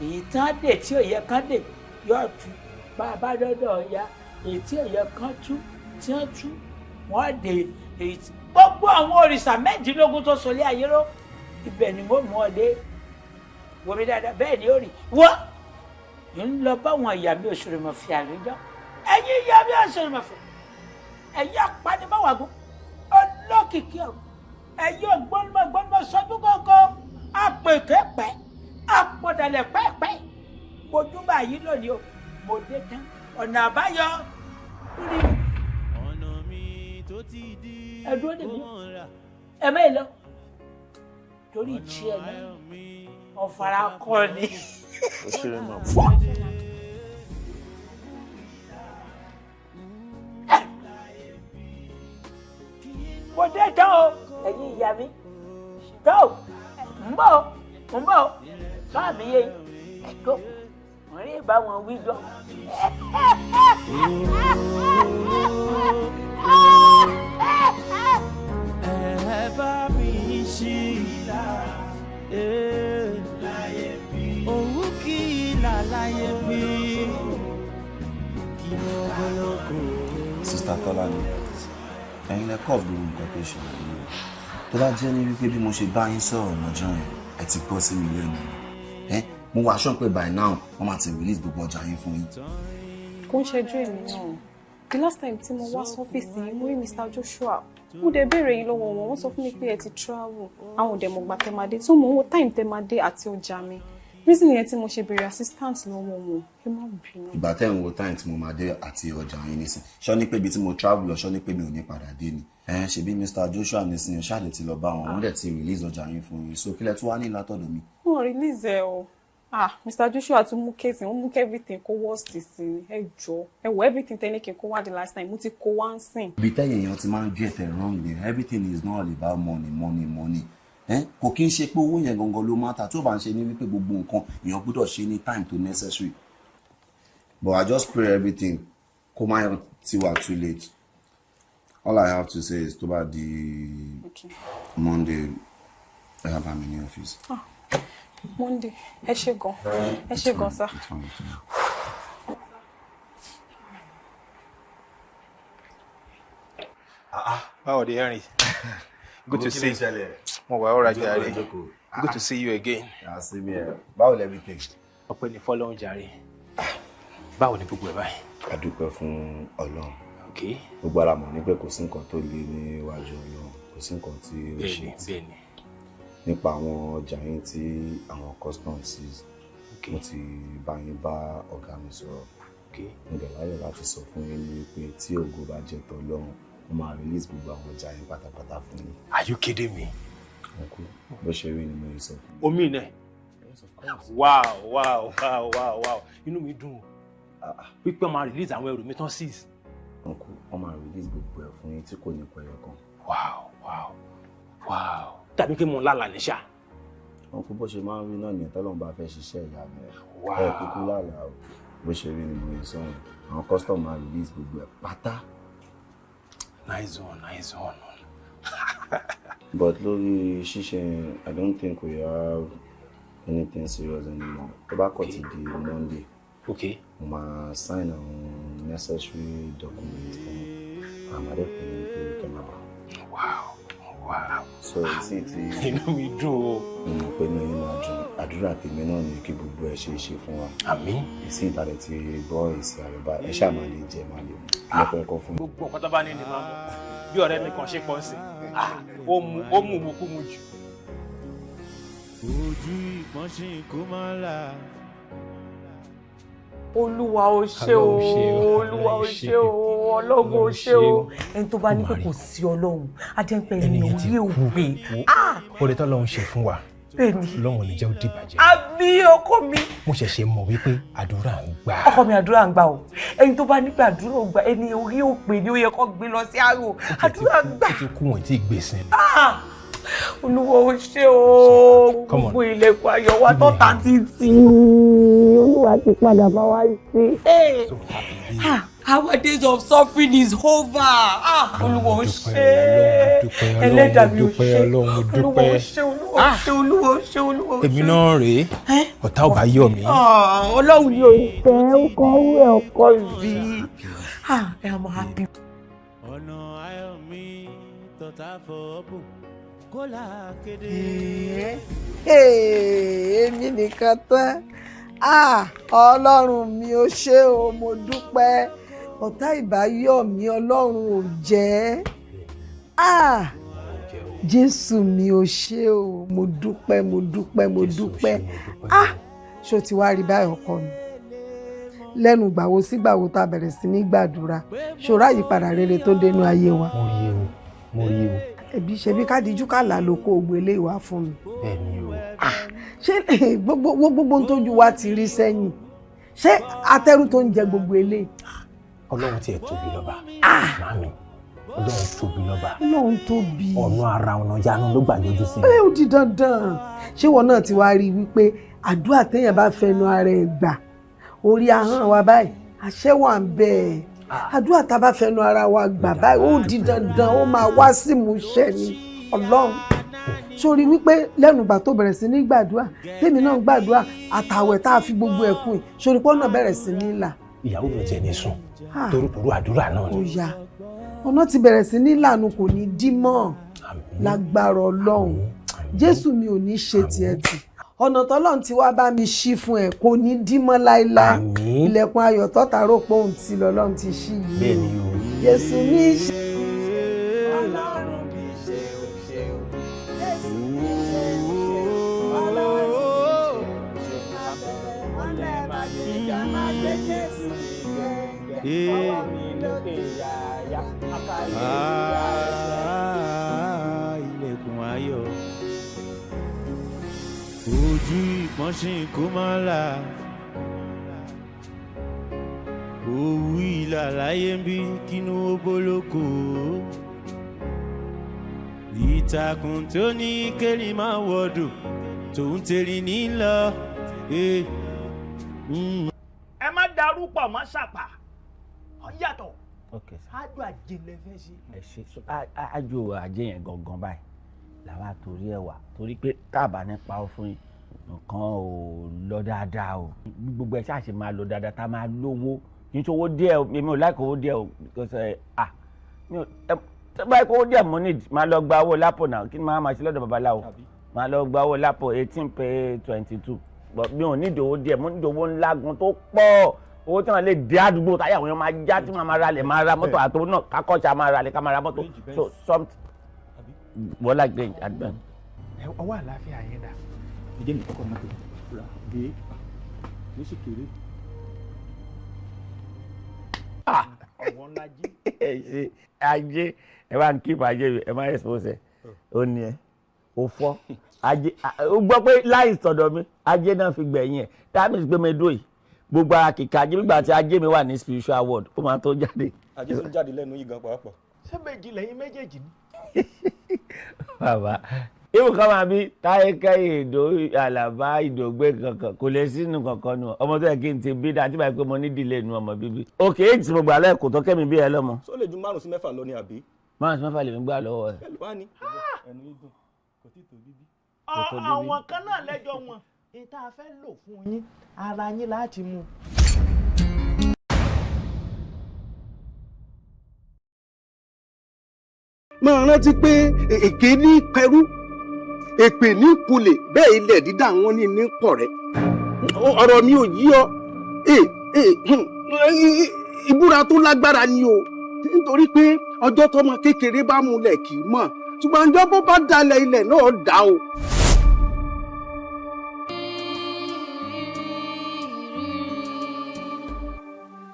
èyí tán dè tí òye kan dè yóò tú bá a bá dọ́dọ̀ Ọya èyí tí òye kan tú tí wọ́n tú wọ́n dè èyí tí gbogbo àwọn òrìṣà mẹ́ẹ̀dínlógún tó sọlé ayé ró ibẹ̀ ni wọ́n mú ọ dé wọ́n mi dáadáa bẹ́ẹ̀ ni ó rí wọ́n ń lọ báwọn ìyá mi òṣèré mọ̀ fi àríjọ́ ẹ̀yin ìyá mi òṣèré mọ̀ fi ẹ̀yin apanibáwàgún olókìkí ọ̀hún ẹ̀yin ògbónúmọ̀ sọdún kọ̀ọ̀kan apèképẹ́ apọ̀dàlẹ̀ pẹ́ẹ́pẹ́ mojúbà yìí lónìí o mo dé tán ọ̀nà àbáyọ rí ẹ dúró dè mí ẹ mẹ́ẹ̀ lọ torí ìtì ẹ̀ náà ọ̀fàrà kọ́ ni. mo dé tán o ẹ̀yin ìyá mi tó ń bọ̀ sọ́ọ̀bì yẹn tó wọ́n rí bá wọn wí jọ. ẹ bá mi ṣí ìlà òun kì í là láyé bí kí wọ́n gbọ́lọ́gbọ́. Sista Tọ́lá ni ẹ̀yin lẹ́kọ̀ọ́ gbogbo nǹkan tó ṣe yìí tó bá jẹ́ ní wípé bí mo ṣe bá yín sọ̀rọ̀ lọ́jọ́ yẹn ẹ ti gbọ́ sí mi lẹ́nu mo wà sure pé by now wọ́n máa ti release gbogbo ọjà yín fún yín. kò ń ṣẹjú èmi náà the last time tí mo wá sọ́fíìsì yìí mo rí Mr. Joshua mo dẹ̀ béèrè yín lọ́wọ́ wọn wọ́n sọ fún mi pé ẹ ti travel àwọn òdẹ̀ mọ̀gbà tẹ́ máa dé tó mò ń wo time tẹ́ máa dé àti ọjà mi reason yẹn tí mo ṣe béèrè assistant lọ́wọ́ wọn ẹ má bínú. ìgbà tẹ́ ń wo time tí mo máa dé àti ọjà yín nísìn ṣọ́ ní pé ibi tí mo travel lọ ṣọ́ ní pé mi ò ní padà dé ni ṣebí Mr. Joshua nísìn ṣáàlẹ̀ ti lọ bá wọn wọ́n dẹ̀ ti release ọjà yín fún yín so kílẹ̀ tó wá ní látọ̀dọ̀ mi. wọn release ẹ o Mr. Joshua tún mú kéèsì wọn mú everything kó worst sí ni ẹ jọ ẹ wọ everything tẹ́ ní kí n kó wá the last time mo ti kó wá ń sìn. ibi tẹ́yìn èèyàn ti máa ń get it wrong there everything is not all about money. Kò kí n ṣe pé owó yẹn gangan ló máa ta tó bá ń ṣe ní wípé gbogbo nǹkan èèyàn gbọ́dọ̀ ṣe ní time to necessary but I just pray everything kó má ti wà too late all I have to say is tó bá di Monday ẹ yà bá mi ní ọ́fíìsì. Monday ẹ ṣé gan sá. Báwo di Henry? Good to see you. Mo wà all right jàre. Good to see you again. Báwo everything? Ọpẹ́ ni fọ́lọ́run jàre. Báwo ni gbogbo ẹ̀ báyìí? A dúpẹ́ fún Ọlọ́run. Okay. Gbogbo ara mọ̀ ní pé kò sí nǹkan tó le níwájú Ọlọ́run. Kò sí nǹkan tí ó ṣe tí. Bẹ́ẹ̀ni. Nípa àwọn ọjà yín tí àwọn customs seize. Mo ti bá yín bá ọ̀gá mi sọ̀rọ̀. Mo dẹ̀ láyọ̀ láti sọ fún yín ní pé tí ògo bá jẹ́ tọ́lọ́run mo máa release gbogbo àwọn ọjà yín pátápátá fún yín. Are you kidding me? Uncle, bó ṣe rí ni mo sọ fún yín. Omi nẹ. Wow. Inú mi dùn. Wípé máa release àwọn ẹrù mi tán seize. Uncle, wọ́n máa release gbogbo ẹ̀ fún yín tí kò ní pẹ̀lú kan. Wow. Tàbí kí mo lálàá ní ṣá. Uncle, bó ṣe máa ń rí náà nìyẹn tọ́lọ́run bá fẹ́ ṣiṣẹ́ ìyá mi ẹ̀ kúkú lálàá o. Bó ṣe rí ni mo sọ yẹn. Àwọn custom máa release gbogbo ẹ̀ pátá. Nice one. But lórí ṣíṣe, I don't think we have anything serious anymore. Tó bá kọ̀ ti di Monday. Okay. Mo máa sign àwọn necessary documents fún àmàdé pé kí n máa bá. Wow. So sí ti. Inú mi dùn o. Mo mọ̀ pé ní máa dùn. Àdúrà tèmi náà ni kí gbogbo ẹ ṣe é ṣe fún wa. Àmín. Ìsìn ìtàlẹ̀ ti gbọ́ èsì àrùbá ẹ ṣáà máa lè jẹ máa lè mú. Lọ́pọ̀ ẹ̀kọ́ fún mi. Gbogbo nǹkan tó bá ní ni máa mú. Bí ọ̀rẹ́ mi kan ṣe pọ̀ sí. Ó mú mo kú mu jù. Ojú ìpọ́nṣin kó máa là. Olúwa ó ṣé o, Olúwa ó ṣé o, Ọlọ́run ó ṣé o. Ẹni tó bá ní pé kò sí Ọlọ́run, á jẹ́ pé ẹni orí ò pé. Oore tọ́lọ́run ṣe fún wa. Bẹ́ẹ̀ni. Ọlọ́run ò ní jẹ́ ó dìbàjẹ́. Àbí ọkọ mi. Mo ṣẹ̀ṣẹ̀ mọ̀ wípé àdúrà ń gbà. Ọkọ mi àdúrà ń gbà o. Ẹni tó bá ní pé àdúrà ń gbà ẹni orí ò pé ni ó yẹ kó gbé lọ sí àrò. Àdúrà ń gbà. Ó ti kú wọn tí ì gbèsè. Olúwa ó ṣé o. Gbogbo ilẹ̀kùn ayọ̀ wa tó ta títí. Olúwa ti padà bá wa ṣe. Our days of suffering is over. Olúwa ó ṣé. Ẹlẹ́dàá mi ó ṣé. Olúwa ó ṣé, Olúwa ó ṣé, Olúwa ó ṣé. Èmi náà rèé, ọ̀tá ò bá yọ̀ mí. Ọlọ́run yóò tẹ́ ọkọ̀ rẹ̀ ọkọ̀ rí. I am happy. Ọ̀nà ayọ̀ mi tọ́ta fọ́ bò kó là kéde. Èmi nìkan tán. Ọlọ́run mi ó ṣé o, mo dúpẹ́. Ọ̀tá ìbáyọ̀ mi Ọlọ́run ò jẹ́. Jésù mi ó ṣé o, mo dúpẹ́. Ṣó ti wá rí báyìí ọkọ mi? Lẹ́nu gbàwo sí gbàwo tá a bẹ̀rẹ̀ sí ní gbàdúrà. Ṣòro àyípadà rere tó dénú ayé wa. Mo rí o. Ẹbí ṣebí kádìjú kàlà ló kó ògbó ilé ìwà fún mi. Bẹ́ẹ̀ni o. Ṣé gbogbo ń tójú wa ti rí sẹ́yìn? Ṣé atẹ́rù tó ń jẹ gbogbo ilé? Ọlọ́run tiẹ̀ tóbi lọ́ba. Màmí, Ọlọ́run tóbi lọ́ba. Ọlọ́run tóbi. Ọ̀nà ara ọ̀nà yanu ló gbà yọjú sí. Ó di dandan. Ṣé wọn náà ti wá rí i wípé àdúrà téèyàn bá fẹnu ara ẹ̀ gbà orí ahọ́n wa báyìí àṣẹ wà ń bẹ ẹ̀. Àdúrà tá a bá fẹnu ara wa gbà báyìí ó di dandan ó máa wá sí ìmúṣẹ ni Ọlọ́run. Sórí wípé lẹ́nu ìgbà tó bẹ̀rẹ̀ sí ní gbàdúrà tèmi náà gbàdúrà àtàwẹ̀ tá a fi gbogbo ẹ̀ kún sórí pé ọ̀nà bẹ̀rẹ̀ sí ní là. Ìyàwó mi tiẹ̀ ní sùn torúkúrú àdúrà náà ni. Ó yá ọ̀nà ti bẹ̀rẹ̀ sí ní lànà kò ní dí mọ́ lágbára Ọlọ́run. Jésù mi ò ní ṣe tiẹ̀ tì. Ọ̀nà tọ́lọ́run ti wá bá mi ṣí fún ẹ kò ní dí mọ́ láéláé. Ilẹ̀kùn ayọ̀ tọ́ta rò pé òun ti lọ́lọ́run ti ṣí yìí. Jésù mi ṣe. Ilẹ̀kùn ayọ̀ ojú ìpọ́nṣin kó máa là òwú ìlà láyé ń bí kínú ó bólókò ìtàkùn tó ní kéèlì máa wọ̀dù tó ń tẹ̀lé nílọ. Ẹ má darúpọ̀ mọ́ ṣàpà ọ yàtọ̀. Ájò àjè lẹ fẹ́ ṣe. Ẹ ṣe ájò àjè yẹn gangan báyìí làwa torí ẹ wà torí pé táàbà nípa ó fún nǹkan ò lọ dáadáa o gbogbo ẹ ṣáàṣì máa lọ dáadáa tá a máa lówó kì í ṣe owó díẹ̀ o èmi ò láìkó owó díẹ̀ o because báyìí kó owó díẹ̀ mo need máa lọ gba owó lápò náà kí ni máa ṣe lọ́dọ̀ babaláwo máa lọ gba owó lápò 18 pay 22 mi ò need owó díẹ̀ mo need owó ńlá gan tó pọ̀ owó tí wọn lè dé àdúgbò táyà àwọn èèyàn máa já tí wọn máa ra lẹ̀ máa ra mọ́tò àtòwò náà kákọ́ṣà máa ra lẹ̀ ká máa ra mọ́tò so something wọ́lá gbé àgbẹ̀. Ọwọ́ àlàáfíà yẹn dà. Ìjẹ́ mi kọ́kọ́ mọ́tò rà gbé ní sì kéré. Ọ̀wọ́n ńlá jí. Ẹ ṣe ajé ẹ bá ń kíp ajé ẹ má expose ẹ ó ní ẹ ó fọ́ ajé ó gbọ́ pé láì sọ̀dọ̀ mi ajé náà fi gbẹ̀yìn ẹ̀ táàmì sí pé mi dúró yìí gbogbo akíkà ajé nígbà tí ajé mi wà ní spiritual world ó máa tó jáde. Ajé tó jáde lẹ́nu yìí gan pàápàá. Ṣé méjì lẹ́yìn méjèèjì ni? Bàbá ìwò kan máa bí táyé kẹ́yìn ìdò àlàbá ìdògbé kankan kò lè sínú kankan nù ọmọ tó yẹ kí n ti bí dáa tí báyìí pé mo ní dìlé nu ọmọ bíbí. Òkè èyí tí mo gbà lẹ́ẹ̀kọ́ tó kẹ́mi bí ẹ lọ́mọ. Só lè ju 5 sí 6 lọ ní àbí? 5 sí 6 lè mi gbà lọ́wọ́ ẹ. Bẹ́ẹ̀ ló wá ní. Ẹnu yìí dùn kò tí tó bíbí. Àwọn kan náà lẹ́jọ́ wọn ìta fẹ́ lò fún yín ara yín láti mú. Máa rántí pé èké ní pẹrú èpè ní kulè bẹ́ẹ̀ ilẹ̀ dídá wọn ní pọ̀rẹ́ ọ̀rọ̀ mi ò yí ọ ìbúra tó lágbára ni o nítorí pé ọjọ́ tọmọ kékeré bá múlẹ̀ kì í mọ̀ ṣùgbọ́n ọjọ́ bó bá dalẹ̀ ilẹ̀ náà dá o.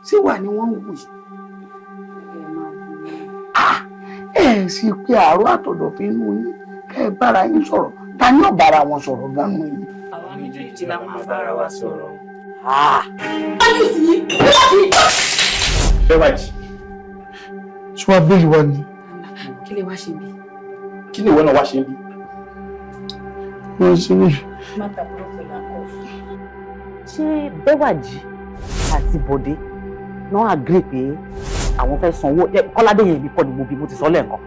Ṣé wà ní wọ́n ń wù yìí? Ẹ sì pé àárọ̀ àtọ̀dọ̀ fi inú yín kẹ́ ẹ bára yín sọ̀rọ̀ ta ni ó bára wọn sọ̀rọ̀ gánú yìí. Àwa méjèèjì la máa bára wa sọ̀rọ̀. Báyìí sì yí Bẹ́wàjì ṣé wàá bẹ́ẹ̀ wá ni. Kí lè wá ṣe bí? Kí ni ìwọ náà wá ṣe bí? Wọ́n ṣe bí. Má tàbí pẹ̀lú àkọ́fù. Ṣé Bẹ́wàjì àti Bọ̀dé náà agree pé àwọn fẹ́ sanwó Kọ́ládé yẹn ibi kọ́ ni mo bí mo ti sọ lẹ́ẹ̀kan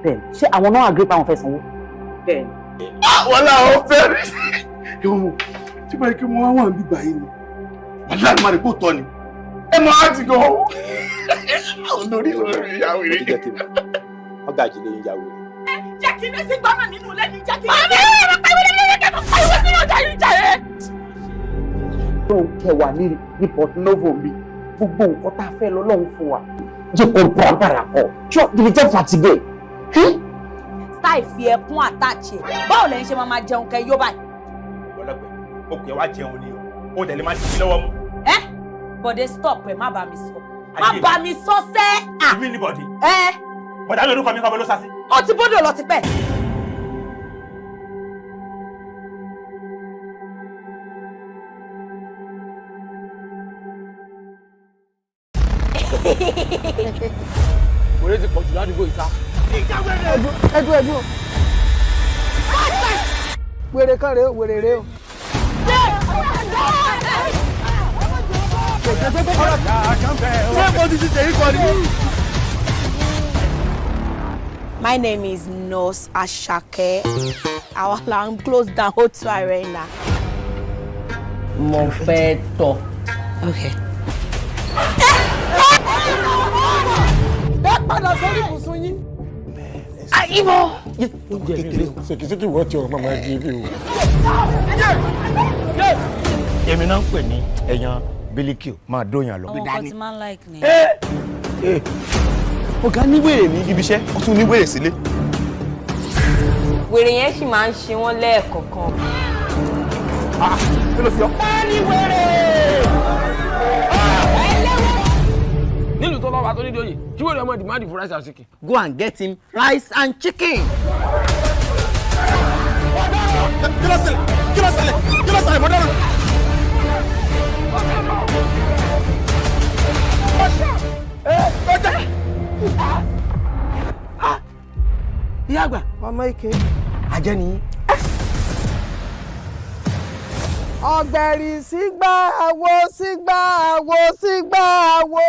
bẹ́ẹ̀ ṣé àwọn náà agree pé àwọn fẹ́ sanwó bẹ́ẹ̀ ni. Àwọn làwọn fẹ́ rí. Ìwọ̀n tí báyìí kí wọ́n wá wà níbí báyìí ni. Wàhálà ni màá rí kó tọ́ ni. Ẹ máa ti gan. Olórí ìyàwó rẹ̀. Wọ́n gàjì lè yàwó rẹ̀. Jẹ́ kí ní sí gbọ́nà nínú ilé ní jẹ́ kí ní sí. Lóun kẹwàá ní Port Novo mi gbogbo nǹkan tá a fẹ́ lọ́lọ́run fún wa jẹ́ kó bọ́ agbára kọ́ ṣọ́ ibi jẹ́ fàtìgé. Style fi ẹkún àtàchì báwo lẹ́yìn ṣe máa jẹun kẹ́ yó báyìí. Ọlọ́pẹ̀ ó kẹ́ wá jẹun ni o tẹ̀lé máa ti fi lọ́wọ́ mú. Bọ̀dé stop ẹ̀ má bá mi sọ má bá mi sọ sẹ́. Ìbí ni Bọ̀dé. Bọ̀dá mi orúkọ mi kọ́ mi ló sá sí. Ó ti bọ́dọ̀ lọ ti pẹ́. wèrè ti pọ̀ jù ládùúgbò ìta. ẹdú wèrè kan rèé wèrè rèé o. My name is Nurse Ashake. Our lamb closed down Hotu Arena. Mo fẹ́ tọ̀. Okay. Ẹ padà sórí ibùsùn yín. Àìmọ̀. Ṣèkìṣèkì wọ́n ti ọmọ máa di ibi o. Èmi náà ń pè ní ẹ̀yàn Bílíkì máa dóyàn lọ. Àwọn kan ti máa ń like ni. Ọ̀gá ní wèrè ní ibi iṣẹ́, ó tún ní wèrè sílé. Wèrè yẹn sì máa ń ṣe wọ́n lẹ́ẹ̀kọ̀ọ̀kan. Kí ló fi ọ́? Pálí wèrè! Nílùú tó bá wà tó ní ìdóyè, kí wèrè ọmọ dìmáàdì fún rice and chicken. Go and get him rice and chicken. Kí ló ṣẹlẹ̀ mọ́dọ́rọ̀? Ìyá àgbà. Ọmọ ike. Àjẹ́ ni. Ọ̀gbẹ̀rì sígbà àwo sígbà àwo sígbà àwo.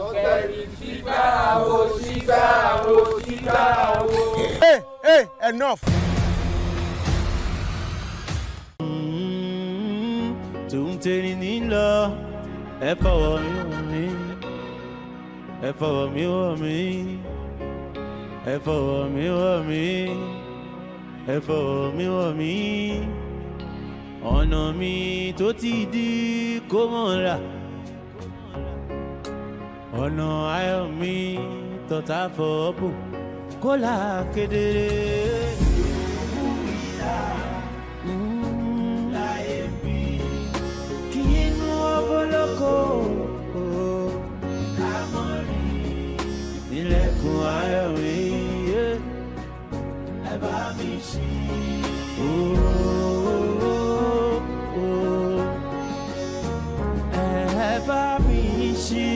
Ọ̀gbẹ̀rì sígbà àwo sígbà àwo sígbà àwo. Hey, enough. Tòun tẹ̀lé ní lọ, ẹ fọwọ́ mi wọ̀ mí, ẹ fọwọ́ mi wọ̀ mí, ẹ fọwọ́ mi wọ̀ mí, ẹ fọwọ́ mi wọ̀ mí. Ọ̀nà mi tó ti di kó mọ̀ ra, ọ̀nà ayọ̀ mi tọ̀tà fọ́ bò kó là kedere. Ilekun ayọ̀ mi, ẹ bá mi ṣí. Ẹ bá mi ṣí.